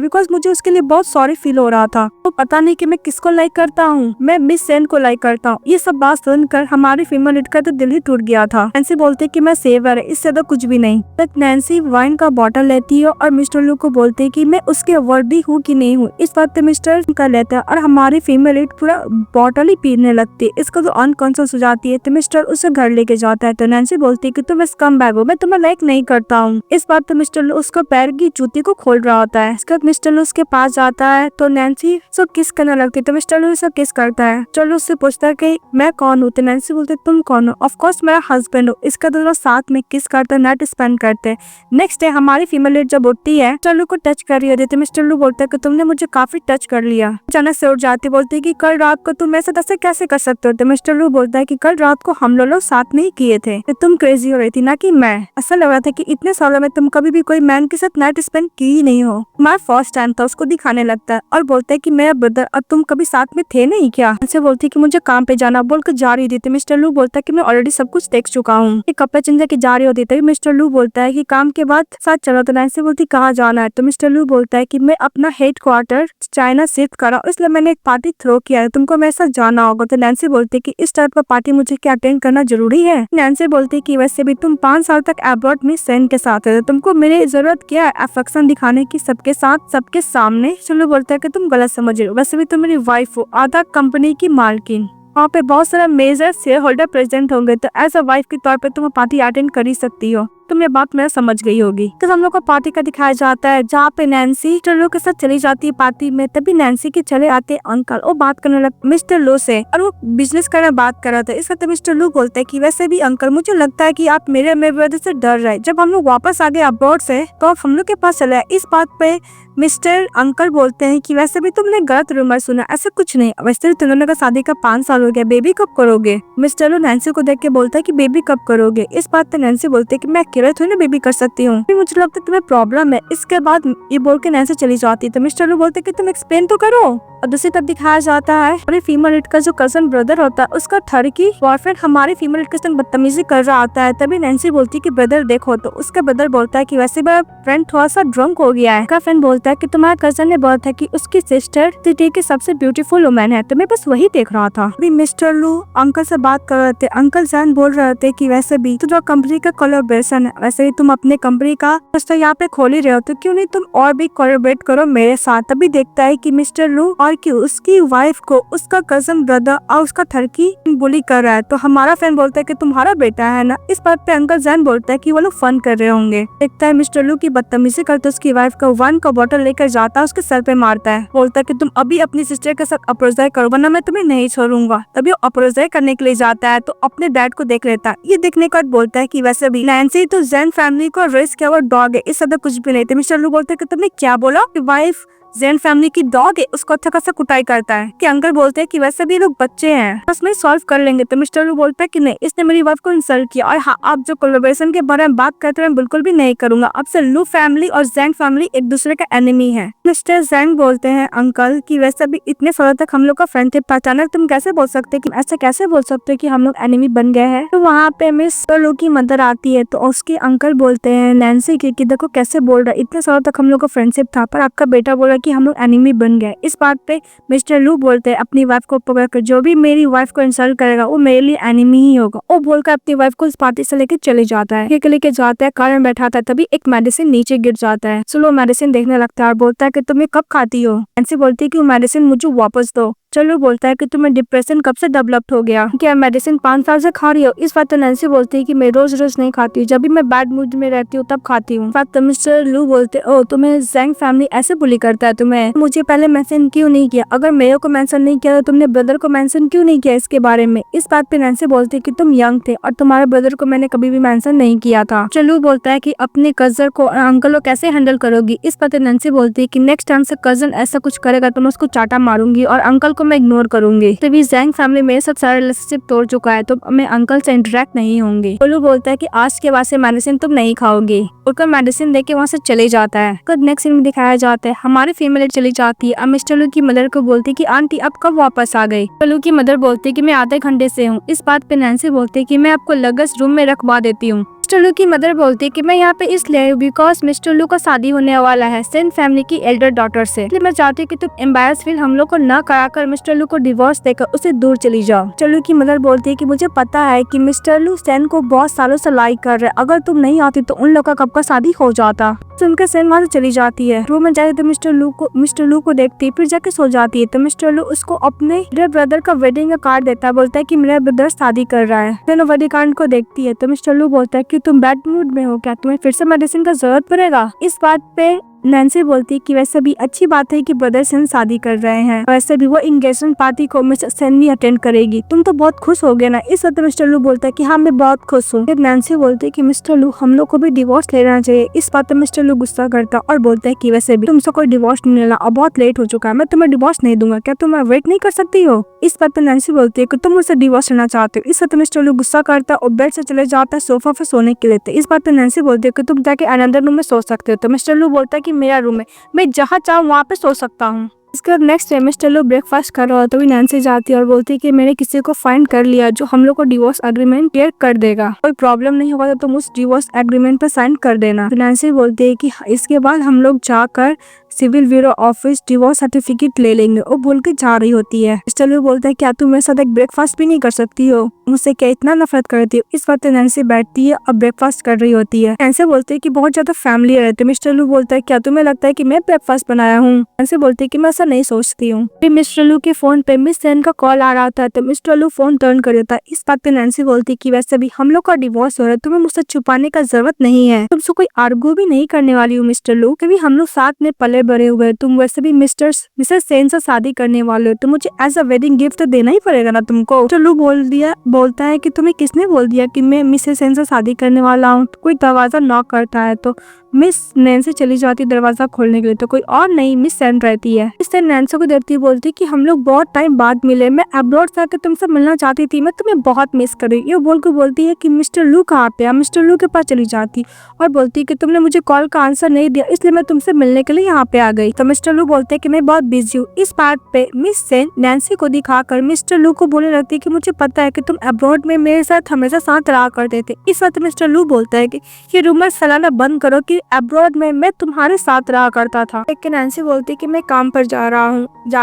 बिकॉज मुझे उसके लिए बहुत सॉरी फील हो रहा था। तो पता नहीं कि मैं किसको लाइक करता हूँ, मैं मिस सेन को लाइक करता हूँ। ये सब बात सुनकर हमारी फीमेल लीड का तो दिल ही टूट गया था। नैन्सी बोलती कि मैं सेवर है, इससे तो कुछ भी नहीं। बट नैन्सी वाइन का बॉटल लेती है और मिस्टर लू को बोलती है कि मैं उसके वर्दी हूँ कि नहीं हूँ। इस बात पे मिस्टर कर लेता है और हमारी फीमेल लीड पूरा बॉटल ही पीने लगती है। इसको तो अनकॉन्शियस हो जाती है तो मिस्टर उसे घर लेके जाता है। तो नैन्सी बोलती है कि तुम स्कम बैग हो, मैं तुम्हें लाइक नहीं करता हूँ। इस बात पे मिस्टर लू उसको पैर की जूती को खोल रहा होता है। इसके बाद मिस्टर लू उसके पास जाता है तो नैन्सी सब किस करने लगती है तो मिस्टर लू सब किस करता है। चलो उससे पूछता है कि मैं कौन हूँ? तो नैन्सी बोलती है तुम कौन हो? ऑफ कोर्स मेरा हस्बैंड हो। इसका दोनों साथ में किस करते नाइट स्पेंड करते। नेक्स्ट डे हमारी फीमेल लीड जब उठती है मिस्टर लू को टच कर रही होती है। मिस्टर लू बोलता है कि तुमने मुझे काफी टच कर लिया। अचानक से उठ जाती, बोलती है कि कल रात को तुम ऐसे कैसे कर सकते हो? तो मिस्टर लू बोलता है कि कल रात को हम लोग साथ नहीं किए थे, तो तुम क्रेजी हो रही थी ना कि मैं। ऐसा लग रहा था कि इतने सालों में तुम कभी भी कोई मैन के साथ नाइट स्पेंड की ही नहीं हो। तुम्हारा फर्स्ट टाइम था। उसको दिखाने लगता है और बोलता है कि मेरा ब्रदर और तुम कभी साथ में थे नहीं क्या? ऐसे बोलती है कि मुझे काम पे जाना बोलकर जा रही थी। मिस्टर लू बोलता है कि मैं ऑलरेडी सब कुछ देख चुका हूँ। कपड़े चेंज की जा रही होती है। मिस्टर लू बोलता है कि काम के बाद साथ चलो। तो नैन्सी बोलती कहाँ जाना है? तो मिस्टर लू बोलता है कि मैं अपना हेडक्वार्टर चाइना शिफ्ट करा, इसलिए मैंने एक पार्टी थ्रो किया है, तुमको मेरे साथ जाना होगा। तो नैन्सी बोलती है कि इस टाइप का पार्टी मुझे क्या अटेंड करना जरूरी है? नैन्सी बोलती है कि वैसे भी तुम 5 साल तक अब्रॉड में सेन के साथ है, तुमको मेरी जरूरत क्या है अफेक्शन दिखाने की सबके साथ सबके सामने? चलो बोलता है कि तुम गलत समझ रहे हो, वैसे भी तुम मेरी वाइफ हो, आधा कंपनी की मालकिन, वहाँ पे बहुत सारा मेजर शेयर होल्डर प्रेजेंट होंगे, तो एज अ वाइफ के तौर पे तुम पार्टी अटेंड कर ही सकती हो। तुम ये बात मेरा समझ गई होगी। तो हम लोग को पार्टी का दिखाया जाता है जहाँ पे नैन्सी मिस्टर लो के साथ चली जाती है पार्टी में। तभी नैन्सी के चले आते हैं अंकल, वो बात करने लगे मिस्टर लो से और वो बिजनेस करने बात कर रहा था। इसका तो मिस्टर लो बोलते हैं कि वैसे भी अंकल मुझे लगता है कि आप मेरे वजह से डर रहे। जब हम लोग वापस आ गए अब्रॉड से तो आप हम लोग के पास चले। इस बात पे मिस्टर अंकल बोलते हैं कि वैसे भी तुमने गलत रूमर सुना, ऐसा कुछ नहीं, वैसे भी तुम दोनों का शादी का 5 साल हो गया, बेबी कब करोगे? मिस्टर लो नैन्सी को देख के बोलता है कि बेबी कब करोगे? इस बात पे नैन्सी बोलते है कि मैं अकेले थोड़ी ना बेबी कर सकती हूँ, मुझे लगता है तुम्हें प्रॉब्लम है। इसके बाद ये बोल के नैन्सी चली जाती है। तो मिस्टर लो बोलते कि तुम एक्सप्लेन तो करो। और दूसरी तरफ दिखाया जाता है हमारी फीमेल लीड का जो कजन ब्रदर होता है उसका ठरकी बॉयफ्रेंड हमारी फीमेल लीड के साथ बदतमीजी कर रहा होता है। तभी नैन्सी बोलती है कि ब्रदर देखो, तो उसका ब्रदर बोलता है कि वैसे मेरा फ्रेंड थोड़ा सा ड्रंक हो गया है। उसका फ्रेंड बोलता है कि तुम्हारा कजन ने बोला था कि उसकी सिस्टर सिटी की सबसे ब्यूटीफुल वुमेन है, तो मैं बस वही देख रहा था। अभी मिस्टर लू अंकल से बात कर रहे थे। अंकल जैन बोल रहे थे कि वैसे भी तो जो कंपनी का कोलैबोरेशन है, वैसे ही तुम अपने कंपनी का तो यहाँ पे खोल ही रहे हो, तो क्यों नहीं तुम और भी कोलैबोरेट करो मेरे साथ। तभी देखता है कि मिस्टर लू और कि उसकी वाइफ को उसका कजन ब्रदर और उसका ठरकी बुली कर रहा है। तो हमारा फ्रेंड बोलता है कि तुम्हारा बेटा है ना। इस बात पे अंकल जैन बोलता है कि वो लोग फन कर रहे होंगे। देखता है मिस्टर लू की बदतमीजी करते उसकी वाइफ का वाइन का बोतल लेकर जाता है, उसके सर पे मारता है। बोलता है कि तुम अभी अपनी सिस्टर के साथ अप्रोजाई करो वरना मैं तुम्हें नहीं छोड़ूंगा। तभी वो अप्रोजाई करने के लिए जाता है तो अपने डैड को देख लेता है। ये देखने के बाद बोलता है कि वैसे भी नैन्सी तो जैन फैमिली को रेस किया हुआ डॉग है, इस सब कुछ भी नहीं। तो मिस्टर लू बोलते है कि तुमने क्या बोला कि वाइफ जैन फैमिली की डॉग है, उसको अच्छा खासा कुटाई करता है। कि अंकल बोलते हैं कि वैसे भी लोग बच्चे हैं, बस में सॉल्व कर लेंगे। तो मिस्टर लू बोलता है कि नहीं, इसने मेरी वाइफ को इंसल्ट किया और हाँ, आप जो कोलैबोरेशन के बारे में बात करते हैं मैं बिल्कुल भी नहीं करूंगा। अब से लू फैमिली और जैंग फैमिली एक दूसरे का एनिमी है। मिस्टर जैंग बोलते हैं अंकल कि वैसे भी इतने सालों तक हम लोग का फ्रेंडशिप था, अचानक तुम कैसे बोल सकते कि ऐसा कैसे बोल सकते हो कि हम लोग एनिमी बन गए हैं। तो वहाँ पे मिस्टर लू की मदर आती है तो उसके अंकल बोलते हैं नैन्सी की कि देखो कैसे बोल रहा है, इतने सालों तक हम लोग का फ्रेंडशिप था पर आपका बेटा बोला कि हम लोग एनिमी बन गए। इस बात पे मिस्टर लू बोलते हैं अपनी वाइफ को पकड़कर जो भी मेरी वाइफ को इंसल्ट करेगा वो मेरे लिए एनिमी ही होगा। वो बोलकर अपनी वाइफ को इस पार्टी से लेके चले जाता है। लेके जाता है, कार में बैठाता है। तभी एक मेडिसिन नीचे गिर जाता है। सो वो मेडिसिन देखने लगता है और बोलता है कि तुम ये कब खाती हो? नैन्सी बोलती है कि वो मेडिसिन मुझे वापस दो। मिस्टर लू बोलता है कि तुम्हें डिप्रेशन कब से डेवलप हो गया, क्या मेडिसिन 5 साल से खा रही हो? इस बात तो नैन्सी बोलती है कि मैं रोज रोज नहीं खाती हूँ, जब भी मैं बैड मूड में रहती हूँ तब खाती हूँ। तो मिस्टर लू बोलते ओ तुम्हें जैंग फैमिली ऐसे बुली करता है, तुम्हें मुझे पहले मेंशन क्यों नहीं किया? अगर मेरे को मेंशन नहीं किया तो तुमने ब्रदर को मेंशन क्यों नहीं किया इसके बारे में? इस बात पे नैन्सी बोलती है कि तुम यंग थे और तुम्हारे ब्रदर को मैंने कभी भी मेंशन नहीं किया था। चलू बोलता है कि अपने कजन को अंकल को कैसे हैंडल करोगी? इस बात पे नैन्सी बोलती है कि नेक्स्ट टाइम से कजन ऐसा कुछ करेगा तो मैं उसको चाटा मारूंगी और अंकल को मैं इग्नोर करूंगी। तभी जैंग फैमिली मेरे साथ सारा रिलेशनशिप तोड़ चुका है तो मैं अंकल से इंटरेक्ट नहीं होंगी। चलू बोलता है कि आज के बाद से मेडिसिन तुम नहीं खाओगी। उनका मेडिसिन देके वहाँ से चले जाता है। कुछ नेक्स्ट सीन में दिखाया जाता है हमारी फीमेल चली जाती है। अब मिस्टर लू की मदर को बोलती है कि आंटी अब कब वापस आ गई? लू की मदर बोलती है कि मैं आधे घंटे से हूँ। इस बात पे नैन्सी बोलती है कि मैं आपको लगस रूम में रखवा देती हूँ। मिस्टर लू की मदर बोलती है कि मैं यहाँ पे इसलिए बिकॉज मिस्टर लू का शादी होने वाला है सेन फैमिली की एल्डर डॉटर से, इसलिए मैं चाहती हूँ कि तुम एम्बैरस फील हम लोग को न कराकर मिस्टर लू को डिवोर्स देकर उसे दूर चली जाओ। मिस्टर लू की मदर बोलती है कि मुझे पता है कि मिस्टर लू सेन को बहुत सालों से लाइक कर रहे हैं, अगर तुम नहीं आती तो उन लोग का कब का शादी हो जाता। सुनकर सेन वहाँ से चली जाती है। रूम में जाती तो मिस्टर लू को देखती फिर जाके सो जाती है। तो मिस्टर लू उसको अपने ब्रदर का वेडिंग का कार्ड देता है, बोलता है कि मेरा ब्रदर शादी कर रहा है। सेन वेडिंग कार्ड को देखती है तो मिस्टर लू बोलता है कि तुम बैड मूड में हो क्या, तुम्हें फिर से मेडिसिन का जरूरत पड़ेगा? इस बात पे नैन्सी बोलती है कि वैसे भी अच्छी बात है कि ब्रदर सेन शादी कर रहे हैं, वैसे भी वो एंगेजमेंट पार्टी को मिस सेन भी अटेंड करेगी, तुम तो बहुत खुश हो गए ना? इस वक्त मिस्टर लू बोलता है कि हाँ मैं बहुत खुश हूँ। फिर नैन्सी बोलती है कि मिस्टर लू हम लोग को भी डिवोर्स लेना चाहिए। इस बात पे मिस्टर लू गुस्सा करता और बोलता है कि वैसे भी तुमसे कोई डिवोर्स नहीं लेना और बहुत लेट हो चुका है, मैं तुम्हें डिवोर्स नहीं दूंगा, क्या तुम वेट नहीं कर सकती हो? इस बात पे नैन्सी बोलती है कि तुम मुझसे डिवोर्स लेना चाहते हो। इस वक्त मिस्टर लू गुस्सा करता और बेड से चले जाता है सोफा पे सोने के लिए। इस बात पे नैन्सी बोलती है कि तुम जाके अनदर रूम में सो सकते हो। तो मिस्टर लू बोलता है कि मेरा रूम है, मैं जहाँ चाहूँ वहाँ पे सो सकता हूँ। इसके बाद नेक्स्ट डे मिस्टर लू ब्रेकफास्ट कर रहा होता है, नैन्सी जाती है और बोलती है कि मैंने किसी को फाइंड कर लिया जो हम लोग को डिवोर्स एग्रीमेंट क्लियर कर देगा, कोई प्रॉब्लम नहीं होगा तो तुम उस डिवोर्स एग्रीमेंट पर साइन कर देना। तो नैन्सी बोलती है कि इसके बाद हम लोग जाकर civil bureau office divorce certificate ले लेंगे। वो बोल के जा रही होती है। मिस्टर लू बोलता है क्या तुम मेरे साथ एक ब्रेकफास्ट भी नहीं कर सकती हो, मुझसे क्या इतना नफरत करती हो? इस बात नैन्सी बैठती है और ब्रेकफास्ट कर रही होती है। नैन्सी बोलती है कि बहुत ज्यादा फैमिली रहते। मिस्टर लू बोलता है क्या तुम्हें लगता है कि मैं ब्रेकफास्ट बनाया हूँ? नैन्सी बोलती है कि मैं ऐसा नहीं सोचती हूँ। फिर मिस्टर लू के फोन पे मिस सेन का कॉल आ रहा था तो मिस्टर लू फोन टर्न कर देता है। इस बात पे नैन्सी बोलती है कि वैसे भी हम लोग का डिवोर्स हो रहा है, तुम्हें मुझसे छुपाने का जरूरत नहीं है, तुमसे कोई आर्गू भी नहीं करने वाली हूँ मिस्टर लू, कभी हम लोग साथ में पले बड़े हुए, तुम वैसे भी मिसेस सेन से शादी करने वाले हो तो मुझे एज अ वेडिंग गिफ्ट तो देना ही पड़ेगा ना तुमको। मिस्टर लू बोलता है कि तुम्हें किसने बोल दिया कि मैं मिसेस सेन से शादी करने वाला हूँ? कोई दरवाजा नॉक करता है तो मिस नैन्सी चली जाती है दरवाजा खोलने के लिए, तो कोई और नहीं मिस सेन रहती है। मिस सेन नैन्सी को देखती बोलती कि हम लोग बहुत टाइम बाद मिले, मैं अब्रॉड से आकर तुमसे मिलना चाहती थी, मैं तुम्हें बहुत मिस कर रही। ये बोल के बोलती है कि मिस्टर लू कहाँ पे? मिस्टर लू के पास चली जाती और बोलती कि तुमने मुझे कॉल का आंसर नहीं दिया इसलिए मैं तुमसे मिलने के लिए यहाँ पे आ गई। तो मिस्टर लू बोलते हैं कि मैं बहुत बिजी हूँ। इस बात पे मिस सेन नैन्सी को दिखाकर मिस्टर लू को बोलने लगती है कि मुझे पता है कि तुम अब्रॉड में मेरे साथ हमेशा साथ रहा करते थे। इस वक्त मिस्टर लू बोलता है कि ये रूमर फैलाना बंद करो कि अब्रॉड में मैं तुम्हारे साथ रहा करता था। लेकिन नैन्सी बोलती है कि मैं काम पर जा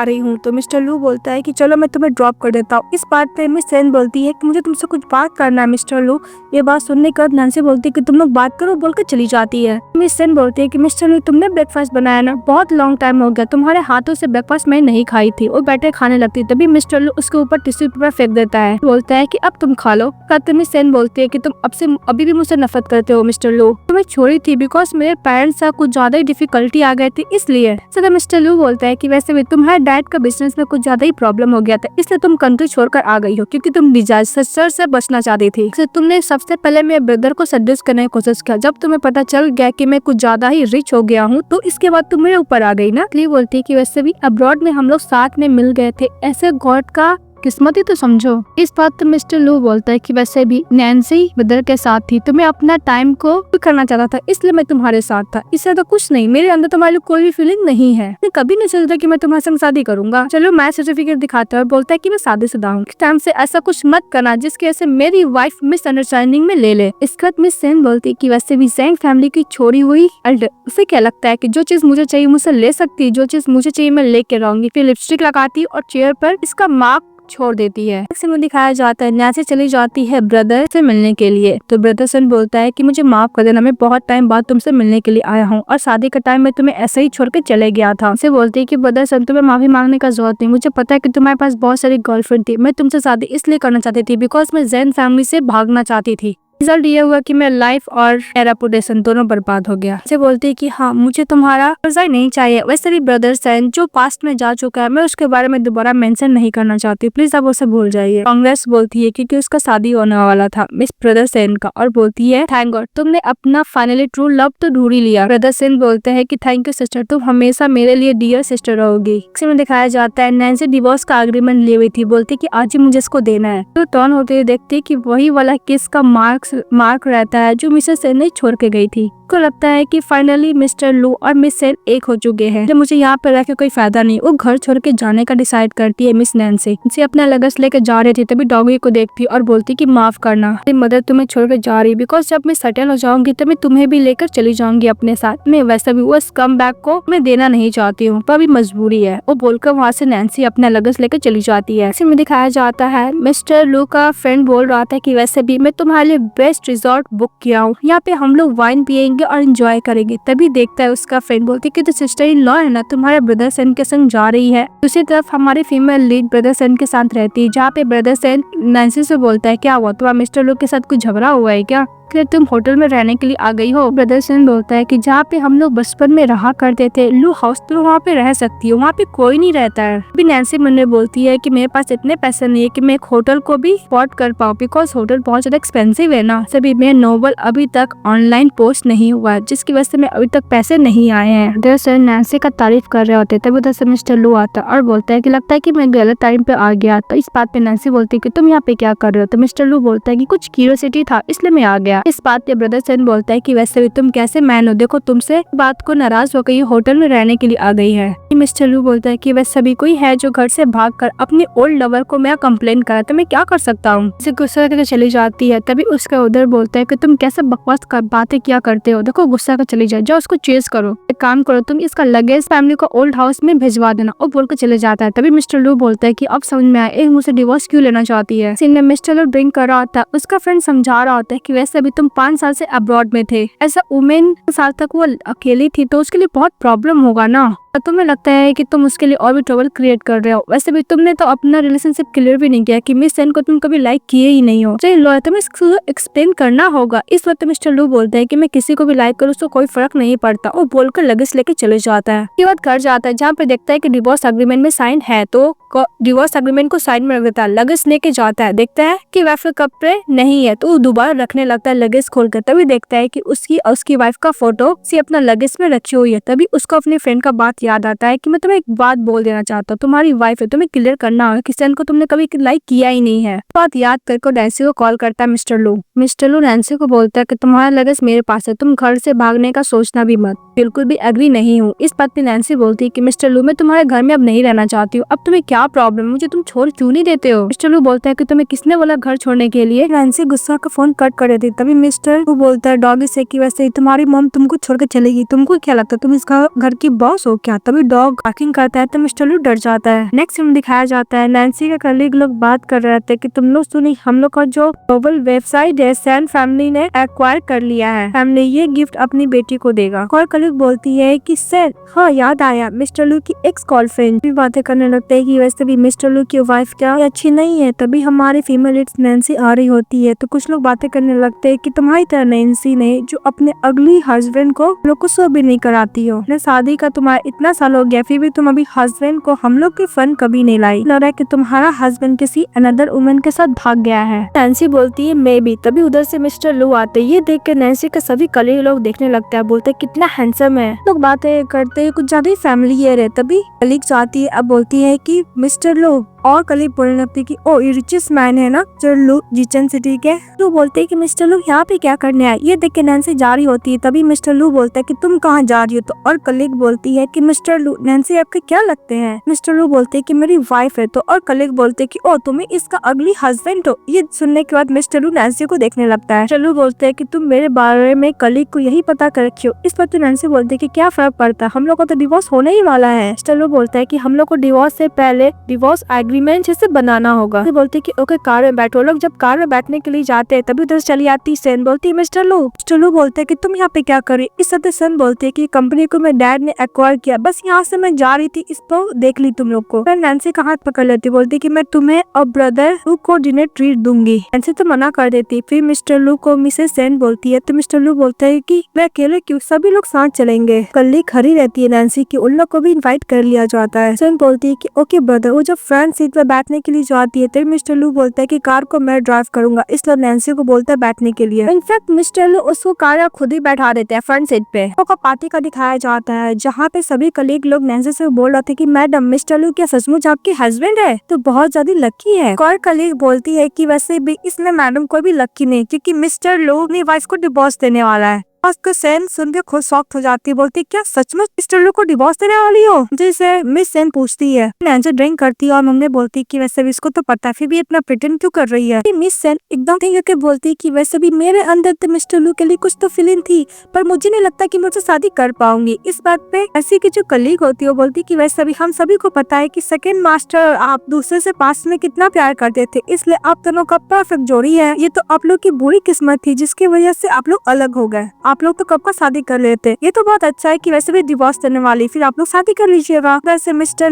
रही हूँ। तो मिस्टर लू बोलता है कि चलो मैं तुम्हें ड्रॉप कर देता हूँ। इस बात पे मिस सेन बोलती है कि मुझे तुमसे कुछ बात करना है मिस्टर लू। ये बात सुनने के बाद नैन्सी बोलती है कि तुम लोग बात करो बोल के चली जाती है। मिस सेन बोलती है कि मिस्टर लू तुमने ब्रेकफास्ट बनाया ना, बहुत लॉन्ग टाइम हो गया, तुम्हारे हाथों से ब्रेकफास्ट मैं नहीं खाई थी। वो बैठे खाने लगती तभी मिस्टर लू उसके ऊपर टिश्यू पेपर फेंक देता है, बोलता है कि अब तुम खा लो। मिस सेन बोलती है कि तुम अभी भी मुझसे नफरत करते हो मिस्टर लू, तुम्हें छोड़ी थी बिकॉज मेरे पेरेंट्स से कुछ ज्यादा ही डिफिकल्टी आ गई थी इसलिए। सदा मिस्टर लू बोलता है कि वैसे भी तुम्हारे डैड का बिजनेस में कुछ ज्यादा ही प्रॉब्लम हो गया था इसलिए तुम कंट्री छोड़कर आ गई हो क्योंकि तुम डिजास्टर से बचना चाहती थी। तुमने सबसे पहले मेरे ब्रदर को सेड्यूस करने की कोशिश किया, जब तुम्हें पता चल गया कि मैं कुछ ज्यादा ही रिच हो गया हूँ तो इसके बाद तुम मेरे ऊपर आ गई ना। इसलिए बोलती है कि वैसे भी अब्रॉड में हम लोग साथ में मिल गए थे, ऐसे गॉड का किस्मत ही तो समझो। इस बात तो मिस्टर लू बोलता है कि वैसे भी नैन्सी ब्रदर के साथ थी तो मैं अपना टाइम को करना चाहता था इसलिए मैं तुम्हारे साथ था, इससे तो कुछ नहीं, मेरे अंदर तुम्हारे लिए कोई भी फीलिंग नहीं है, मैं कभी नहीं सोचता कि मैं तुम्हारे संग शादी करूंगा। चलो मैरिज सर्टिफिकेट दिखाता है और बोलता है कि मैं शादीशुदा हूँ, टाइम से ऐसा कुछ मत करना जिसकी वजह से मेरी वाइफ मिसअंडरस्टैंडिंग में ले ले। इसके बाद मिस सेन बोलती है कि वैसे भी सेन फैमिली की छोड़ी हुई एल्डर, उसे क्या लगता है कि जो चीज मुझे चाहिए मुझसे ले सकती है, जो चीज मुझे चाहिए मैं लेके रहूंगी। फिर लिपस्टिक लगाती और चेयर पर इसका मार्क छोड़ देती है। नेक्स्ट में दिखाया जाता है नैन्सी चली जाती है ब्रदर से मिलने के लिए। तो ब्रदर सन बोलता है कि मुझे माफ कर देना, मैं बहुत टाइम बाद तुमसे मिलने के लिए आया हूँ और शादी का टाइम में तुम्हें ऐसे ही छोड़ के चले गया था। उसे बोलती है कि ब्रदर सन तुम्हें माफी मांगने का जरूरत नहीं, मुझे पता है कि तुम्हारे पास बहुत सारी गर्लफ्रेंड थी, मैं तुमसे शादी इसलिए करना चाहती थी बिकॉज मैं जैन फैमिली से भागना चाहती थी। रिजल्ट ये हुआ कि मेरा लाइफ और रेपुटेशन दोनों बर्बाद हो गया। उसे बोलती है कि हाँ मुझे तुम्हारा रिजल्ट नहीं चाहिए। वैसे भी ब्रदर सन जो पास्ट में जा चुका है मैं उसके बारे में दोबारा मेंशन नहीं करना चाहती, प्लीज आप उसे भूल जाइए। कांग्रेस बोलती है क्योंकि उसका शादी होने वाला था मिस ब्रदर सेन का, और बोलती है थैंक गॉड तुमने अपना फाइनली ट्रू लव तो ढूंढ ही लिया। ब्रदर सेन बोलते हैं कि थैंक यू सिस्टर, तुम हमेशा मेरे लिए डियर सिस्टर रहोगी। इसमें दिखाया जाता है नैन्सी डिवोर्स का एग्रीमेंट ली हुई थी, बोलती कि आज ही मुझे इसको देना है। तो टर्न होते हुए देखती कि वही वाला किस का मार्क रहता है जो मिसेस सेन ने छोड़ के गई थी। को लगता है कि फाइनली मिस्टर लू और मिस सेन एक हो चुके हैं, जब मुझे यहाँ पे रह के कोई फायदा नहीं। वो घर छोड़ के जाने का डिसाइड करती है मिस नैन्सी। उसे अपना लगेज लेके जा रही थी तभी डॉगी को देखती और बोलती कि माफ करना मदर तुम्हें छोड़ के जा रही, बिकॉज जब मैं सेटल हो जाऊंगी तो मैं तुम्हें भी लेकर चली जाऊंगी अपने साथ। मैं वैसे भी वो स्कम बैग को मैं देना नहीं चाहती हूँ, पर अभी मजबूरी है। वो बोलकर वहाँ से नैन्सी अपना लगेज लेकर चली जाती है। इसी में दिखाया जाता है मिस्टर लू का फ्रेंड बोल रहा था कि वैसे भी मैं तुम्हारे लिए बेस्ट रिजॉर्ट बुक किया हूँ, यहाँ पे हम लोग वाइन पियेंगे और एंजॉय करेंगे। तभी देखता है उसका फ्रेंड बोलती कि तो सिस्टर इन लॉ है ना, तुम्हारे ब्रदर सन के संग जा रही है। दूसरी तरफ हमारी फीमेल लीड ब्रदर सन के साथ रहती है, जहाँ पे ब्रदर सन नैन्सी से बोलता है क्या हुआ तुम्हारा मिस्टर लू के साथ कुछ झगड़ा हुआ है क्या, तुम होटल में रहने के लिए आ गई हो। ब्रदर सन बोलता है कि जहाँ पे हम लोग बचपन में रहा करते थे लू हाउस, तो वहाँ पे रह सकती हो, वहाँ पे कोई नहीं रहता है। अभी नैन्सी मन में बोलती है कि मेरे पास इतने पैसे नहीं है कि मैं एक होटल को भी अफोर्ड कर पाऊँ, बिकॉज होटल बहुत ज्यादा एक्सपेंसिव है ना। सभी मेरा नोवेल अभी तक ऑनलाइन पोस्ट नहीं हुआ है, जिसकी वजह से मैं अभी तक पैसे नहीं आए हैं। ब्रदर सन नैन्सी का तारीफ कर रहे होते तभी उधर से मिस्टर लू आता और बोलता है कि लगता है कि मैं गलत टाइम पे आ गया। तो इस बात पे नैन्सी बोलती है कि तुम यहाँ पे क्या कर रहे हो। तो मिस्टर लू बोलता है कि कुछ क्यूरियोसिटी था इसलिए मैं आ गया। इस बात पे ब्रदर सन बोलता है कि वैसे भी तुम कैसे मैन हो, देखो तुमसे बात को नाराज होकर ये होटल में रहने के लिए आ गई है। मिस्टर लू बोलता है कि वैसे भी कोई है जो घर से भागकर अपने ओल्ड लवर को मैं कंप्लेन करा तो मैं क्या कर सकता हूँ। इसे गुस्सा करके चली जाती है। तभी उसका उधर बोलता है कि तुम कैसे बकवास बातें क्या करते हो, देखो गुस्सा कर चली जाओ, उसको चेज करो, एक काम करो तुम इसका लगेज फैमिली को ओल्ड हाउस में भिजवा देना, और बोलकर चले जाता है। तभी मिस्टर लू बोलता है कि अब समझ में आया एक मुझसे डिवोर्स क्यों लेना चाहती है। सीन में मिस्टर लू ड्रिंक कर रहा होता है, उसका फ्रेंड समझा रहा होता है कि वैसे भी तुम 5 साल से अब्रॉड में थे, ऐसा वुमेन साल तक वो अकेली थी तो उसके लिए बहुत प्रॉब्लम होगा ना। तुम्हें लगता है कि तुम उसके लिए और भी ट्रबल क्रिएट कर रहे हो। वैसे भी तुमने तो अपना रिलेशनशिप क्लियर भी नहीं किया कि मिस सेन को तुम कभी लाइक किए ही नहीं हो। तो तुम्हें इसको एक्सप्लेन करना होगा। इस वक्त मिस्टर लू बोलता है कि मैं किसी को भी लाइक करूँ उसको कोई फर्क नहीं पड़ता। वो बोलकर लगेज लेके चले जाता है। ये बात घर जाता है जहाँ पे देखता है कि डिवोर्स एग्रीमेंट में साइन है, तो डिवोर्स एग्रीमेंट को साइन में रख देता है। लगेज लेके जाता है, देखता है कि वाइफ के कपड़े नहीं है तो वो दोबारा रखने लगता है लगेज खोलकर। तभी देखता है कि उसकी वाइफ का फोटो से अपना लगेज में रखी हुई है। तभी उसको अपने फ्रेंड का बात याद आता है कि मैं तुम्हें एक बात बोल देना चाहता हूँ, तुम्हारी वाइफ है, तुम्हें क्लियर करना होगा कि सेन को तुमने कभी लाइक किया ही नहीं है। बात याद करके नैन्सी को कॉल करता है मिस्टर लू। मिस्टर लू नैन्सी को बोलता है कि तुम्हारा लगेज मेरे पास है, तुम घर से भागने का सोचना भी मत, बिल्कुल भी एग्री नहीं हूँ। इस बात पे नैन्सी बोलती है कि मिस्टर लू मैं तुम्हारे घर में अब नहीं रहना चाहती हूँ, अब तुम्हें क्या प्रॉब्लम है, मुझे तुम छोड़ क्यों नहीं देते हो। मिस्टर लू बोलता है कि तुम्हें किसने बोला घर छोड़ने के लिए। नैन्सी गुस्सा का फोन कट कर देती। तभी मिस्टर लू बोलता है डॉगी से कि वैसे तुम्हारी मॉम तुमको छोड़ के चलेगी, तुमको क्या लगता है तुम इस घर की बॉस हो क्या। तभी डॉग बार्किंग करता है तो मिस्टर लू डर जाता है। नेक्स्ट में दिखाया जाता है नैन्सी के कलीग लोग बात कर रहे थे कि तुम लोग सुनी हम लोग का जो ग्लोबल वेबसाइट है सैन फैमिली ने एक्वायर कर लिया है, फैमिली ये गिफ्ट अपनी बेटी को देगा। और कलीग बोलती है कि सर हाँ याद आया मिस्टर लू की एक्स गर्लफ्रेंड भी बातें करने लगते है कि वैसे भी मिस्टर लू की वाइफ क्या अच्छी नहीं है। तभी हमारी फीमेल लीड नैन्सी आ रही होती है तो कुछ लोग बातें करने लगते है कि तुम्हारी तरह नैन्सी ने जो अपने अगली हस्बैंड को लोग को सो भी नहीं कराती हो, शादी का तुम्हारा इतना साल हो गया फिर भी तुम अभी हस्बैंड को हम लोग के फन कभी नहीं लाई, लग रहा है कि तुम्हारा हस्बैंड किसी अनदर वुमन के साथ भाग गया है। नैन्सी बोलती है मे बी। तभी उधर से मिस्टर लू आते, ये देख के नैन्सी के सभी कलीग लोग देखने लगते हैं, बोलते कितना हैंडसम है। लोग बातें करते हैं कुछ ज्यादा ही फैमिलियर है। तभी कलीग आती है, अब बोलती है कि मिस्टर लू और कलीग बोलने लगती कि ओ ये रिचेस्ट मैन है ना जो लू जिचन सिटी के। लू बोलते है कि मिस्टर लू यहाँ पे क्या करने आए। ये देख के नैन्सी जा रही होती है। तभी मिस्टर लू बोलता है कि तुम कहाँ जा रही हो। तो और कलीग बोलती है कि मिस्टर लू नैन्सी आपके क्या लगते हैं। मिस्टर लू बोलते है कि मेरी वाइफ है। तो और कलीग बोलते है कि ओ तुम्हें इसका अगली हस्बैंड हो। ये सुनने के बाद मिस्टर लू नैन्सी को देखने लगता है। मिस्टर लू बोलते है कि तुम मेरे बारे में कलीग को यही पता कर रखी हो। इस पर तो नैन्सी बोलती है कि क्या फर्क पड़ता है, हम लोग का तो डिवोर्स होने ही वाला है। मिस्टर लू बोलता है कि हम लोग को डिवोर्स से पहले डिवोर्स एग्रीमेंट जैसे बनाना होगा। बोलती कि ओके कार में बैठो। लोग जब कार में बैठने के लिए जाते हैं तभी उधर चली आती सेन। बोलती है मिस्टर लू बोलते है कि तुम यहाँ पे क्या करी। इस सत्य सन बोलती है कि कंपनी को मेरे डैड ने एक्वायर किया, बस यहाँ से मैं जा रही थी, इस पर देख ली तुम लोग को। फिर नैन्सी का हाथ पकड़ लेती, बोलती कि मैं तुम्हें और ब्रदर लू को डिनर ट्रीट दूंगी। नैन्सी तो मना कर देती। फिर मिस्टर लू को मिसेस सेन बोलती है तो मिस्टर लू बोलता है कि मैं अकेले क्यों, सभी लोग साथ चलेंगे। कल्ली खड़ी रहती है नैन्सी की उन लोग को भी इन्वाइट कर लिया जाता है। सेन बोलती है कि ओके ब्रदर। वो जब फ्रंट सीट पे बैठने के लिए जाती है तो मिस्टर लू बोलता है कि कार को मैं ड्राइव करूंगा, इसलिए नैन्सी को बोलता है बैठने के लिए। इनफैक्ट मिस्टर लू उसको कार खुद ही बैठा देते हैं फ्रंट सीट पे। को पार्टी का दिखाया जाता है जहाँ पे सभी कलीग लोग नैन्सी से बोल रहे थे कि मैडम मिस्टर लू क्या सचमुच आपके हस्बैंड है, तो बहुत ज्यादा लकी है। और कलीग बोलती है कि वैसे भी इसमें मैडम कोई भी लकी नहीं, क्योंकि मिस्टर लू अपनी वाइफ को डिवोर्स देने वाला है। उसको सेन सुन के खुद शॉक्ड हो जाती है, बोलती क्या सचमुच मिस्टर लू को डिवोर्स देने वाली हो। जैसे मिस सेन पूछती है। नैन्सी ड्रिंक करती है और मम्मी बोलती कि वैसे भी इसको तो पता है, फिर भी इतना प्रिटेंड क्यों कर रही है। मिस सेन एकदम ठीक होकर बोलती कि वैसे भी मेरे अंदर तो मिस्टर लू के लिए कुछ तो फीलिंग थी, पर मुझे नहीं लगता कि मुझसे शादी कर पाऊंगी। इस बात पे ऐसी की जो कलीग होती है वो बोलती कि वैसे भी हम सभी को पता है कि सेकंड मास्टर आप दूसरे से पास में कितना प्यार करते थे, इसलिए आप दोनों का परफेक्ट जोड़ी है। ये तो आप लोग की बुरी किस्मत थी जिसकी वजह से आप लोग अलग हो गए। आप लोग तो कब का शादी कर लेते। ये तो बहुत अच्छा है कि वैसे भी डिवोर्स देने वाली, फिर आप लोग शादी कर लीजिएगा। वैसे मिस्टर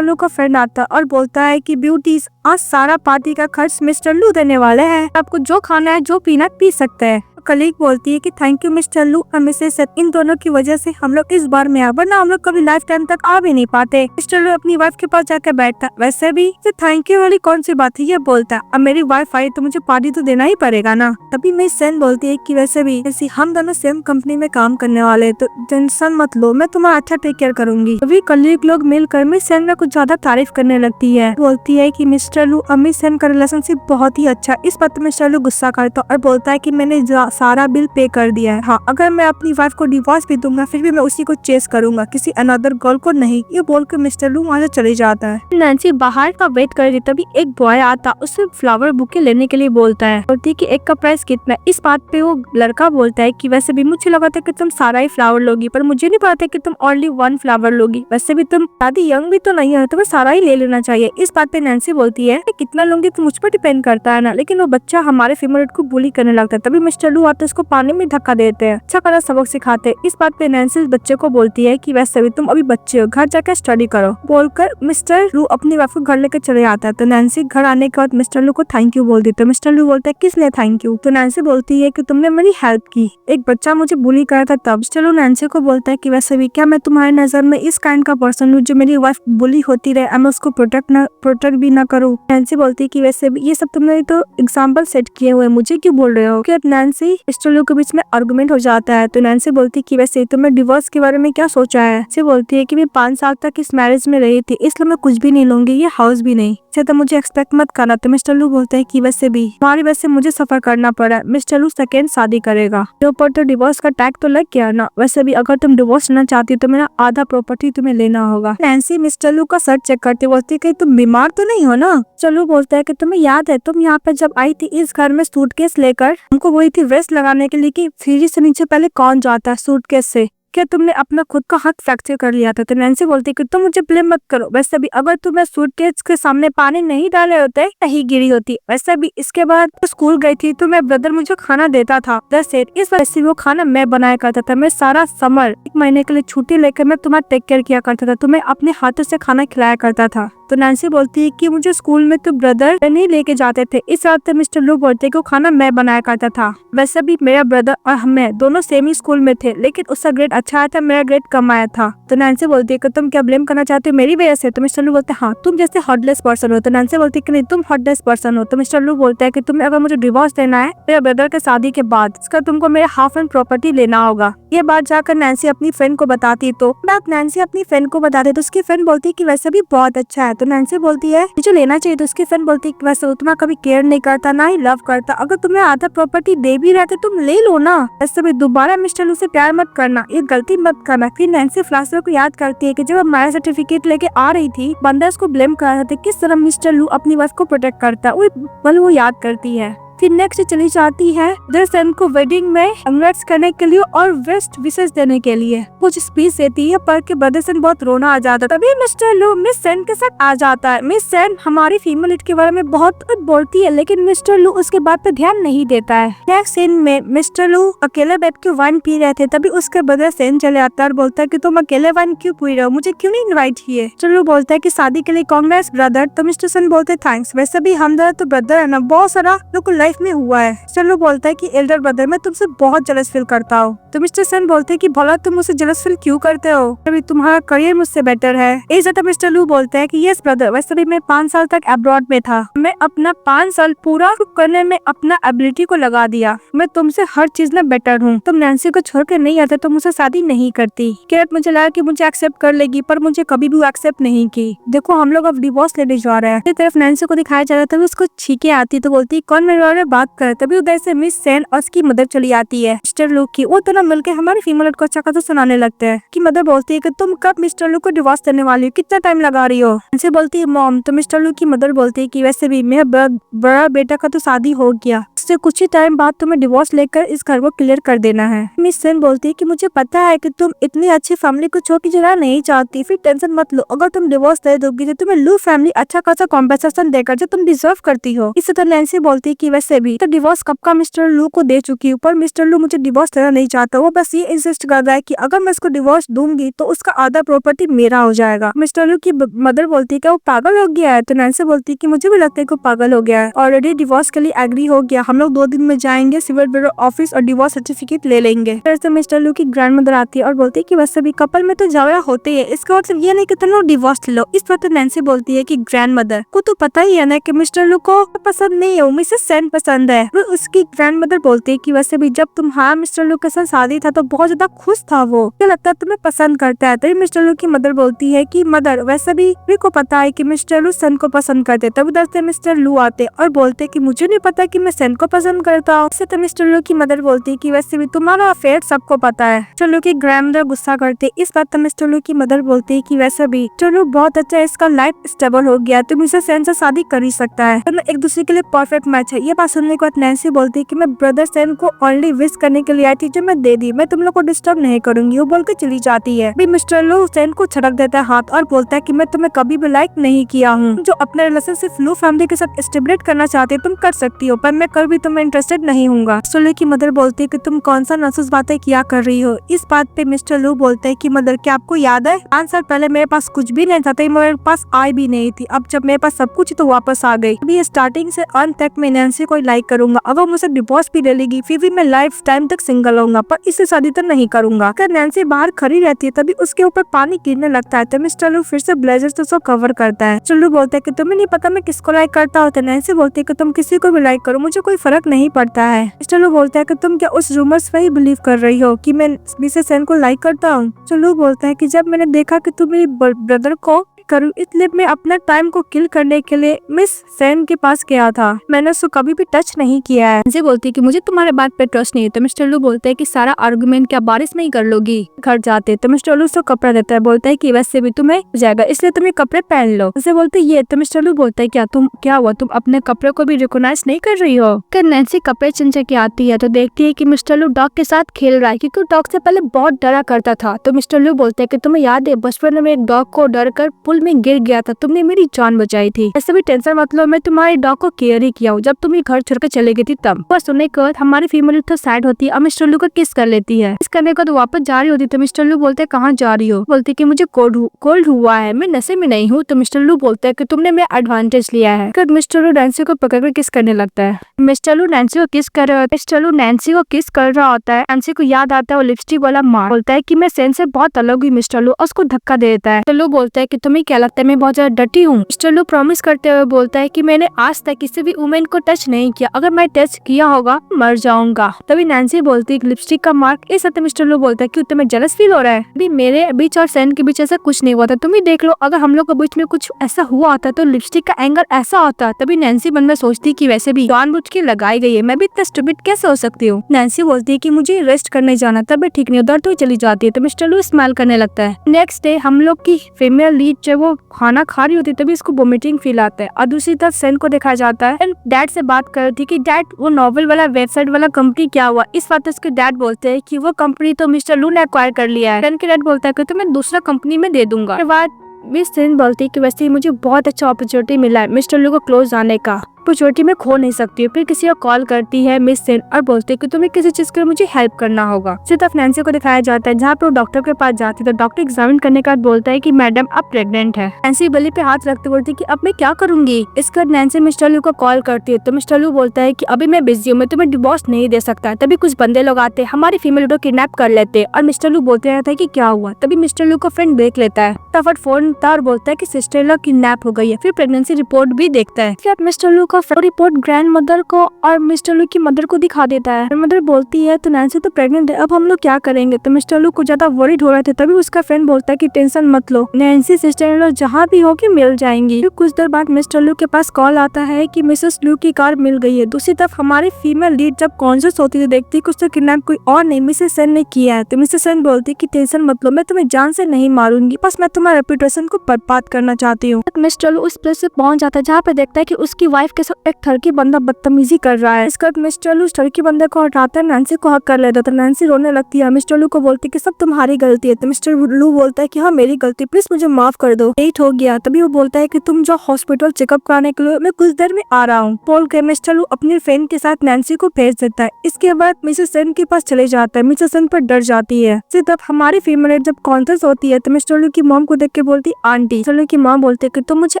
लू का फ्रेंड आता और बोलता है कि ब्यूटीज आज सारा पार्टी का खर्च मिस्टर लू देने वाले हैं, आपको जो खाना है जो पीना पी सकते हैं। कलीग बोलती है कि थैंक यू मिस्टर लू और मिसेस सेन, इन दोनों की वजह से हम लोग इस बार में आ, वरना हम लोग कभी लाइफ टाइम तक आ भी नहीं पाते। मिस्टर लू अपनी वाइफ के पास जाकर बैठता। वैसे भी थैंक यू वाली कौन सी बात है, ये बोलता अब मेरी वाइफ आई तो मुझे पार्टी तो देना ही पड़ेगा ना। तभी मिस सेन बोलती है कि वैसे भी हम दोनों सेम कंपनी में काम करने वाले, तो टेंशन मत लो, मैं तुम्हारा अच्छा टेक केयर करूंगी। तभी कलीग लोग मिलकर मिस सेन का कुछ ज्यादा तारीफ करने लगती है। बोलती है कि मिस्टर लू और मिस सेन का रिलेशनशिप बहुत ही अच्छा। इस बात पर मिस्टर लू गुस्सा करता और बोलता है कि मैंने सारा बिल पे कर दिया है। हाँ, अगर मैं अपनी वाइफ को डिवोर्स भी दूंगा फिर भी मैं उसी को चेस करूंगा, किसी अनदर गर्ल को नहीं। ये बोलकर मिस्टर लू वहाँ से चले जाता है। नैन्सी बाहर का वेट कर रही, तभी एक बॉय आता, उससे फ्लावर बुके लेने के लिए बोलता है। बोलती है कि एक का प्राइस कितना है। इस बात पे वो लड़का बोलता है कि वैसे भी मुझे लगा था कि तुम सारा ही फ्लावर लोगी, पर मुझे नहीं पता था कि तुम ओनली 1 फ्लावर लोगी। वैसे भी तुम शादी यंग भी तो नहीं है, तुम्हें सारा ही ले लेना चाहिए। इस बात पे नैन्सी बोलती है कितना लूंगी तो मुझ पर डिपेंड करता है ना, लेकिन वो बच्चा हमारे फेवरेट को बुली करने लगता है। तभी मिस्टर लू आते उसको पानी में धक्का देते हैं, अच्छा करा सबक सिखाते। इस बात पे नैन्सी बच्चे को बोलती है कि वैसे भी तुम अभी बच्चे हो, घर जाकर स्टडी करो। बोलकर मिस्टर लू अपनी वाइफ को घर लेकर चले आता है। तो नैन्सी घर आने के बाद मिस्टर लू को थैंक यू बोल देते। मिस्टर लू बोलता है किस लिए थैंक यू। तो नैन्सी बोलती है कि तुमने मेरी हेल्प की, एक बच्चा मुझे बुली करा था तब। मिस्टर लू नैन्सी को बोलता है कि वैसे भी क्या मैं तुम्हारी नजर में इस काइंड का पर्सन हूँ जो मेरी वाइफ बुली होती रहे, मैं उसको प्रोटेक्ट भी ना करूँ। नैन्सी बोलती है कि वैसे भी ये सब तुमने तो एग्जाम्पल सेट किए हुए, मुझे क्यों बोल रहे हो। नैन्सी मिस्टर लू के बीच में आर्गुमेंट हो जाता है। तो नैन्सी बोलती है कि वैसे तुमने डिवोर्स के बारे में क्या सोचा है। नैन्सी बोलती है कि मैं 5 साल तक इस मैरिज में रही थी, इसलिए मैं कुछ भी नहीं लूंगी, ये हाउस भी नहीं, तो मुझे एक्सपेक्ट मत करना। तो मिस्टर लू बोलते हैं कि वैसे भी तुम्हारी वजह से मुझे सफर करना पड़ा। मिस्टर लू सेकेंड शादी करेगा, तो ऊपर तो डिवोर्स का टैग तो लग गया ना। वैसे भी अगर तुम डिवोर्स लेना चाहती हो तो मेरा आधा प्रॉपर्टी तुम्हें लेना होगा। नैन्सी मिस्टर लू का शर्ट चेक करती बोलती है तुम बीमार तो नहीं हो ना। मिस्टर लू बोलता है कि तुम्हें याद है तुम यहाँ पे जब आई थी इस घर में सूटकेस लेकर, हमको वही थी वेस्ट लगाने के लिए कि फ्रिज से नीचे पहले कौन जाता है सूटकेस से, क्या तुमने अपना खुद का हाथ फ्रैक्चर कर लिया था। तो नैन्सी बोलती है कि तुम मुझे ब्लेम मत करो, वैसे भी अगर तुम्हें सूटकेस के सामने पानी नहीं डाले होते नहीं गिरी होती। वैसे भी इसके बाद तो स्कूल गई थी तो मेरा ब्रदर मुझे खाना देता था, इस वजह से वो खाना मैं बनाया करता था। मैं सारा समर 1 महीने के लिए छुट्टी लेकर मैं तुम्हारा टेक केयर किया करता था, तुम्हें अपने हाथों से खाना खिलाया करता था। तो नैन्सी बोलती है कि मुझे स्कूल में तो ब्रदर नहीं लेके जाते थे, इस बात मिस्टर लू बोलते कि वो खाना मैं बनाया करता था। वैसे भी मेरा ब्रदर और मैं दोनों सेम ही स्कूल में थे, लेकिन उसका ग्रेड अच्छा आया था, मेरा ग्रेड कम आया था। तो नैन्सी बोलती है कि तुम क्या ब्लेम करना चाहते हो मेरी वजह से। तो मिस्टर लू बोलते हैं हाँ, तुम जैसे हार्टलेस पर्सन हो। तो नैन्सी बोलती है कि नहीं, तुम हार्टलेस पर्सन हो। तो मिस्टर लू बोलता है कि तुम्हें अगर मुझे डिवोर्स देना है मेरे ब्रदर के शादी के बाद, इसका तुमको मेरे हाफ एंड प्रॉपर्टी लेना होगा। ये बात जाकर नैन्सी अपनी फ्रेंड को बताती, तो नैन्सी अपनी फ्रेंड को बताते तो उसकी फ्रेंड बोलती है कि वैसे भी बहुत अच्छा है। तो नैन्सी बोलती है जो लेना चाहिए। तो उसकी फ्रेंड बोलती है वैसे तुम्हारा कभी केयर नहीं करता ना ही लव करता, अगर तुम्हें आधा प्रॉपर्टी दे भी रहे तो तुम ले लो ना। ऐसे भी दोबारा मिस्टर लू से प्यार मत करना, ये गलती मत करना। फिर नैन्सी फ्लैशबैक को याद करती है कि जब मैरिज सर्टिफिकेट लेके आ रही थी बंदा उसको ब्लेम कर रहा था किस तरह मिस्टर लू अपनी वाइफ को प्रोटेक्ट करता, वो याद करती है। फिर नेक्स्ट चली जाती है दर्शन को वेडिंग में कंग्रेट्स करने के लिए और बेस्ट विशेष देने के लिए कुछ स्पीच देती है, पर के बदसन बहुत रोना आ जाता है। तभी मिस्टर लू मिस सेन के साथ आ जाता है। मिस सेन हमारी फीमेल लीड के बारे में बहुत कुछ बोलती है, लेकिन मिस्टर लू उसके बात पे ध्यान नहीं देता है। नेक्स्ट सीन में मिस्टर लू अकेले बैठ के वाइन पी रहे थे, तभी उसके ब्रदर सेन चले आता है और बोलता है कि तुम अकेले वाइन क्यों पी रहे हो, मुझे क्यों नहीं इनवाइट किए। मिस्टर लू बोलता है कि शादी के लिए कांग्रेस ब्रदर। तो मिस्टर सेन बोलते हैं थैंक्स, वैसे भी हम तो ब्रदर है ना, बहुत सारा लोग लाइफ में हुआ है। मिस्टर लू बोलता है कि एल्डर ब्रदर मैं तुमसे बहुत जेलस फील करता हूँ। तो मिस्टर सेन बोलते हैं कि भला तुम मुझसे जेलस फील क्यों करते हो, अभी तुम्हारा करियर मुझसे बेटर है। इस ज्यादा मिस्टर लू बोलते हैं कि यस ब्रदर, वैसे भी मैं 5 साल तक अब्रॉड में था, मैं अपना 5 साल पूरा करने में अपना एबिलिटी को लगा दिया, मैं तुमसे हर चीज में बेटर हूँ। तुम नैन्सी को छोड़ कर नहीं आते तो मुझसे शादी नहीं करती। कैट मुझे लगा कि मुझे एक्सेप्ट कर लेगी, पर मुझे कभी भी एक्सेप्ट नहीं की। देखो हम लोग अब डिवोर्स लेने जा रहे हैं। एक तरफ नैन्सी को दिखाया जा रहा था, उसको छींके आती तो बोलती कौन मेरे बारे में बात करे। तभी उधर से मिस सेन और उसकी मदर चली आती है मिस्टर लू की। वो दोनों मिलकर हमारी फीमेल को अच्छा खासा सुनाने लगते हैं कि मदर बोलती है कि तुम कब मिस्टर लू को डिवोर्स देने वाली हो, कितना टाइम लगा रही हो। उनसे बोलती है मॉम। तो मिस्टर लू की मदर बोलती है कि वैसे भी मेरा बड़ा बेटा का तो शादी हो गया, उससे कुछ ही टाइम बाद तुम्हें डिवोर्स लेकर इस घर को क्लियर कर देना है। मिस सेन बोलती है कि मुझे पता है कि तुम इतनी अच्छी फैमिली को छोड़ के जाना नहीं चाहती, फिर टेंशन मत लो, अगर तुम डिवोर्स दे दोगी तो तुम्हें लू फैमिली अच्छा खासा कॉम्पेंसेशन देकर जो तुम डिजर्व करती हो। इसी तरह नैन्सी बोलती है कि वैसे भी तो डिवोर्स कब का मिस्टर लू को दे चुकी हूँ, पर मिस्टर लू मुझे डिवोर्स देना नहीं चाहता। वो बस ये इंसिस्ट कर रहा है कि अगर मैं उसको डिवोर्स दूंगी तो उसका आधा प्रॉपर्टी मेरा हो जाएगा। मिस्टर लू की मदर बोलती है कि वो पागल हो गया है। तो नैन्सी बोलती है कि मुझे भी लगता है कि वो पागल हो गया है, ऑलरेडी डिवोर्स के लिए एग्री हो गया, हम लोग 2 दिन में जाएंगे सिविल ब्यूरो ऑफिस और डिवोर्स सर्टिफिकेट ले लेंगे। फिर से मिस्टर लू की ग्रैंडमदर आती है और बोलती है कि वैसे भी कपल में तो झगड़ा होते ही है, इसका मतलब ये नहीं कि तुम लोग डिवोर्स लो। इस पर तो नैन्सी बोलती है कि ग्रैंडमदर को तो पता ही है ना कि मिस्टर लू को पसंद नहीं है, मिसेस सेन पसंद है। वो उसकी ग्रैंडमदर बोलती है कि वैसे भी जब तुम्हारा मिस्टर लू के साथ शादी था तो बहुत ज्यादा खुश था, वो क्या लगता है तुम्हें पसंद करता है। तभी मिस्टर लू की मदर बोलती है कि मदर वैसे भी को पता है कि मिस्टर लू सन को पसंद करते। तब उधर से मिस्टर लू आते और बोलते कि मुझे नहीं पता कि मैं सन को पसंद करता हूँ। तो मिस्टर लू की मदर बोलती है कि वैसे भी तुम्हारा अफेयर सबको पता है। मिस्टर लू की ग्रैंडमदर गुस्सा करते। इस बात पर मिस्टर लू की मदर बोलती है कि वैसे भी मिस्टर लू बहुत अच्छा है, इसका लाइफ स्टेबल हो गया, तुम इसे सेन से शादी कर ही सकता है, दोनों एक दूसरे के लिए परफेक्ट मैच है। ये बात सुनने के बाद नैन्सी बोलती है कि मैं ब्रदर सेन को ओनली विश करने के लिए आई थी, जो मैं दे दी, मैं तुम लोग को डिस्टर्ब नहीं करूंगी। वो बोल के चली जाती है। भी मिस्टर लू सेन को छड़क देता है हाथ और बोलता है कि मैं तुम्हें कभी भी लाइक नहीं किया हूँ, जो अपने रिलेशनशिप लू फैमिली के साथ स्टेबलेट करना चाहते हो तुम कर सकती हो, पर मैं कभी तुम्हें इंटरेस्टेड नहीं हूँगा। मिस्टर लू की मदर बोलती है कि तुम कौन सा नसुस बातें किया कर रही हो। इस बात पे मिस्टर लू बोलते हैं कि मदर क्या आपको याद है 5 साल पहले मेरे पास कुछ भी नहीं था, तो मेरे पास आई भी नहीं थी, अब जब मेरे पास सब कुछ तो वापस आ गई। अभी स्टार्टिंग से अंत तक मैं नैन्सी को लाइक करूंगा, अब वो मुझसे डिवोर्स भी ले लेगी, फिर भी मैं लाइफ टाइम तक सिंगल होऊंगा, पर इससे शादी तो नहीं करूंगा। अगर नैन्सी बाहर खड़ी रहती है तभी उसके ऊपर पानी गिरने लगता है, तो मिस्टर लू फिर से ब्लेजर से उसको कवर करता है। मिस्टर लू बोलता है कि तुम्हें नहीं पता मैं किसको लाइक करता हूँ। नैन्सी बोलती है कि तुम किसी को भी लाइक करो, मुझे कोई फर्क नहीं पड़ता है। मिस्टर लू बोलता है कि तुम क्या उस रूमर्स पे ही बिलीव कर रही हो कि मैं मिसेस सेन को लाइक करता हूँ। मिस्टर लू बोलता है कि जब मैंने देखा कि तुम मेरे ब्रदर को करूं, इसलिए मैं अपना टाइम को किल करने के लिए मिस सेन के पास गया था, मैंने उसको कभी भी टच नहीं किया है। मुझे बोलती है कि मुझे तुम्हारे बात पे ट्रस्ट नहीं है। तो मिस्टर लू बोलते हैं कि सारा आर्गुमेंट क्या बारिश में ही कर लोगी, घर जाते। तो मिस्टर लू उसको कपड़ा देता है, बोलता है कि वैसे भी तुम्हें हो जाएगा, इसलिए तुम ये कपड़े पहन लो। उसे बोलते ये। तो मिस्टर लू बोलता है क्या हुआ, तुम अपने कपड़े को भी रिकॉग्नाइज नहीं कर रही हो। नैन्सी कपड़े चंचे के आती है तो देखती है कि मिस्टर लू डॉग के साथ खेल रहा है, क्योंकि डॉग से पहले बहुत डरा करता था। तो मिस्टर लू बोलते है कि तुम्हें याद है बचपन में एक डॉग को डर कर पुल में गिर गया था, तुमने मेरी जान बचाई थी, ऐसे भी टेंशन मत लो, मैं तुम्हारे डॉग को केयर ही किया हूँ जब तुम ये घर छोड़ कर चले गई थी तब। बस सुनने के बाद हमारी फीमेल तो सैड होती है और मिस्टर लू को किस कर लेती है। इस करने के बाद वापस जा रही होती तो मिस्टर लू बोलते है कहाँ जा रही हो। बोलती कि मुझे कोल्ड हुआ है, मैं नशे में नहीं हूँ। तो मिस्टर लू बोलते है कि तुमने मेरा एडवांटेज लिया है। मिस्टर लू नैन्सी को पकड़कर किस करने लगता है। मिस्टर लू नैन्सी को किस कर रहा होता है। मिस्टर लू नैन्सी को किस कर रहा होता है। नैन्सी को याद आता है वो लिपस्टिक वाला मार। बोलता है कि मैं सेन से बहुत अलग हुई मिस्टर लू, उसको धक्का दे देता है। मिस्टर लू बोलता है कि तुम्हें क्या लगता है मैं बहुत ज्यादा डटी हूँ। मिस्टर लू प्रॉमिस करते हुए बोलता है कि मैंने आज तक किसी भी वुमेन को टच नहीं किया, अगर मैं टच किया होगा मर जाऊंगा। तभी नैन्सी बोलती है लिपस्टिक का मार्क। इस हद मिस्टर लू बोलता है कि तुम्हें जेलस फील हो रहा है। अभी मेरे बीच और सेन के बीच ऐसा कुछ नहीं हुआ था, तुम ही देख लो, अगर हम लोग के बीच में कुछ ऐसा हुआ होता तो लिपस्टिक का एंगल ऐसा होता। तभी नैन्सी मन में सोचती कि वैसे भी जानबूझ के लगाई गई है, मैं भी इतना स्टूपिड कैसे हो सकती हूँ। नैन्सी बोलती है कि मुझे रेस्ट करने जाना, तभी ठीक नहीं उधर तो चली जाती है। तो मिस्टर लू स्माइल करने लगता है। नेक्स्ट डे हम लोग की फीमेल लीड जो वो खाना खा रही होती है तभी उसको वोमिटिंग फील आता है। और दूसरी तरफ सेन को दिखाया जाता है डैड से बात कर रही थी कि डैड वो नॉवल वाला वेबसाइट वाला कंपनी क्या हुआ। इस बात उसके डैड बोलते हैं कि वो कंपनी तो मिस्टर लू ने एक्वायर कर लिया है। सेन के डैड बोलता है कि तो मैं दूसरा कंपनी में दे दूंगा। बाद मिस सेन बोलती है कि वैसे ही मुझे बहुत अच्छा अपॉर्चुनिटी मिला है मिस्टर लू को क्लोज आने का, अपॉर्चुनिटी में खो नहीं सकती हूँ। फिर किसी को कॉल करती है मिस सेन और बोलती है कि तुम्हें किसी चीज के लिए मुझे हेल्प करना होगा। सिर्फ नैन्सी को दिखाया जाता है जहाँ पे वो डॉक्टर के पास जाती है तो डॉक्टर एग्जामिन करने के बाद बोलता है कि मैडम आप प्रेग्नेंट है। नैन्सी बली पे हाथ रखते बोलती है कि अब मैं क्या करूंगी। इसके बाद नैन्सी मिस्टर लू को कॉल करती है तो मिस्टर लू बोलता है कि अभी मैं बिजी हूँ, मैं तुम्हें डिवोर्स नहीं दे सकता। तभी कुछ बंदे लोग आते हैं, हमारी फीमेल को किडनैप कर लेते हैं और मिस्टर लू बोलते रहता है कि क्या हुआ। तभी मिस्टर लू को फ्रेंड देख लेता है, फटाफट फोन था और बोलता है कि सिस्टर इन लॉ किडनैप हो गई है। फिर प्रेगनेंसी रिपोर्ट भी देखता है। फिर मिस्टर लू का रिपोर्ट ग्रैंड मदर को और मिस्टर लू की मदर को दिखा देता है। मदर बोलती है तो नैन्सी तो प्रेग्नेंट है, अब हम लोग क्या करेंगे। तो मिस्टर लू को ज्यादा वरीड हो रहे थे तभी उसका फ्रेंड बोलता है कि टेंशन मत लो, नैन्सी सिस्टर इन लॉ जहाँ भी होगी मिल जाएंगी। फिर कुछ देर बाद मिस्टर लू के पास कॉल आता है कि मिसेस लू की कार मिल गई है। दूसरी तरफ हमारी फीमेल लीड जब कॉन्शियस होती है देखती है कुछ तो किडनैप कोई और नहीं मिसेस सेन ने किया है। तो मिसेस सेन बोलती है कि टेंशन मत लो, मैं तुम्हें जान से नहीं मारूंगी, बस मैं तुम्हारे रेपुटेशन को बर्बाद करना चाहती हूँ। मिस्टर लू उस प्लेस पे पहुंच जाता है जहाँ पे देखता है कि उसकी वाइफ के साथ एक ठरकी बंदा बदतमीजी कर रहा है। इसके बाद मिस्टर लू ठरकी बंदे को हटाता है, नैन्सी को हक कर लेता है तो नैन्सी रोने लगती है। मिस्टर लू को बोलती है कि सब तुम्हारी गलती है। तो मिस्टर लू बोलता है कि हाँ मेरी गलती, प्लीज मुझे माफ कर दो, लेट हो गया। तभी वो बोलता है कि तुम जो हॉस्पिटल चेकअप कराने के लिए मैं कुछ देर में आ रहा हूँ बोल के मिस्टर लू अपनी फ्रेंड के साथ नैन्सी को भेज देता है। इसके बाद मिसेस सेन के पास चले जाता है। मिसेस सेन पर डर जाती है। तब हमारी फीमेल जब कॉन्शियस होती है तो मिस्टर लू की मॉम को देख के बोलती आंटी। मिस्टर लू की मॉम बोलते कि तुम मुझे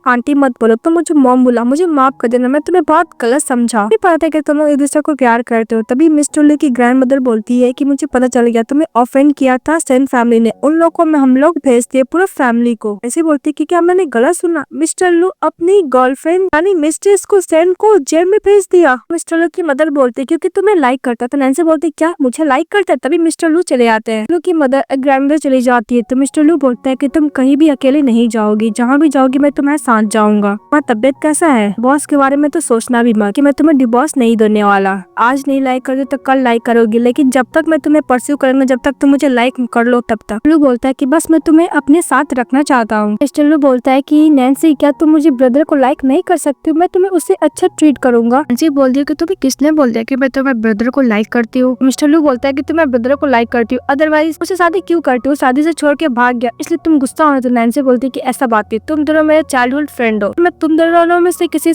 आंटी मत बोलो, तुम मुझे मॉम बोला, मुझे माफ कर देना, मैं तुम्हें बहुत गलत समझा। नहीं पता है कि तुम लोग एक दूसरे को प्यार करते हो। तभी मिस्टर लू की ग्रैंड मदर बोलती है कि मुझे पता चल गया तुम्हें ऑफेंड किया था सेन फैमिली ने, उन लोगों को हम लोग भेज दिए पूरा फैमिली को। ऐसे बोलती कि क्या मैंने गलत सुना। मिस्टर लू अपनी गर्लफ्रेंड यानी मिस्ट्रेस को सेन को जेल में भेज दिया। मिस्टर लू की मदर बोलती क्योंकि तुम्हें लाइक करता था। नैन्सी बोलती क्या मुझे लाइक करता है। तभी मिस्टर लू चले आते हैं। लू की मदर ग्रैंड मदर चली जाती है तो मिस्टर लू बोलता है कि तुम कहीं भी अकेले नहीं जाओगी, जहाँ भी जाओगी मैं तुम्हारे साथ जाऊंगा। तुम्हारी तबियत कैसा है, बॉस के बारे में तो सोचना भी मत कि मैं तुम्हें डिवोर्स नहीं देने वाला, आज नहीं लाइक कर तो कल लाइक करोगी, लेकिन जब तक मैं तुम्हें परस्यू करूंगा, जब तक तुम मुझे लाइक कर लो तब तक। लू बोलता है कि बस मैं तुम्हें अपने साथ रखना चाहता हूँ। मिस्टर लू बोलता है कि नैन्सी क्या तुम मुझे ब्रदर को लाइक नहीं कर सकती, मैं तुम्हें उससे अच्छा ट्रीट करूंगा। नैन्सी बोलती है कि तुम्हें किसने बोल दिया कि मैं तुम्हें ब्रदर को लाइक करती हूँ। मिस्टर लू बोलता है कि तुम्हें ब्रदर को लाइक करती हूँ, अदरवाइज उससे शादी क्यों करती हूँ, शादी से छोड़ के भाग गया इसलिए तुम गुस्सा हो। तो नैन्सी बोलती है कि ऐसा बात नहीं, तुम दोनों मेरे चाइल्डहुड फ्रेंड हो, मैं तुम दोनों में से किसी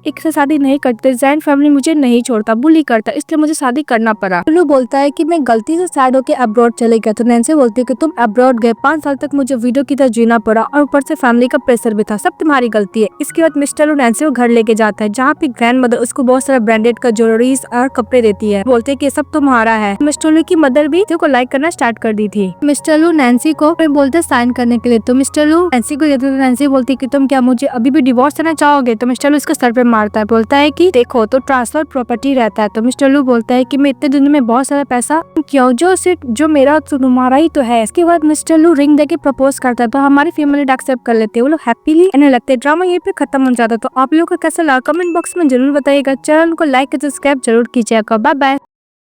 एक से शादी नहीं करते। जैन फैमिली मुझे नहीं छोड़ता, बुली करता, इसलिए मुझे शादी करना पड़ा। लू बोलता है कि मैं गलती से सैड होकर अब्रॉड चले गया। तो नैन्सी बोलती है कि तुम अब्रॉड गए, 5 साल तक मुझे वीडियो की तरह जीना पड़ा और ऊपर से फैमिली का प्रेशर भी था, सब तुम्हारी गलती है। इसके बाद मिस्टर लू नैन्सी को घर लेके जाता है जहाँ पे ग्रैंड मदर उसको बहुत सारा ब्रांडेड का ज्वेलरीज और कपड़े देती है, बोलते है कि सब तुम्हारा है। मिस्टर लू की मदर भी को लाइक करना स्टार्ट कर दी थी। मिस्टर लू नैन्सी को बोलते साइन करने के लिए, तो मिस्टर लू नैन्सी को देते। नैन्सी बोलती है कि तुम क्या मुझे अभी भी डिवोर्स देना चाहोगे। तो मिस्टर लू इसको सर पे मारता है, बोलता है कि देखो तो ट्रांसफर प्रॉपर्टी रहता है। तो मिस्टर लू बोलता है कि मैं इतने दिनों में बहुत सारा पैसा क्यों, जो मेरा तो तुम्हारा ही तो है। इसके बाद मिस्टर लू रिंग देके प्रपोज करता है तो हमारी फैमिली एक्सेप्ट कर लेते हैं, वो लोग हैप्पीली रहने लगते हैं। ड्रामा यहीं पे खत्म हो जाता है। तो आप लोगों को कैसा लगा कमेंट बॉक्स में जरूर बताइएगा। चैनल को लाइक सब्सक्राइब जरूर कीजिएगा। Bye bye.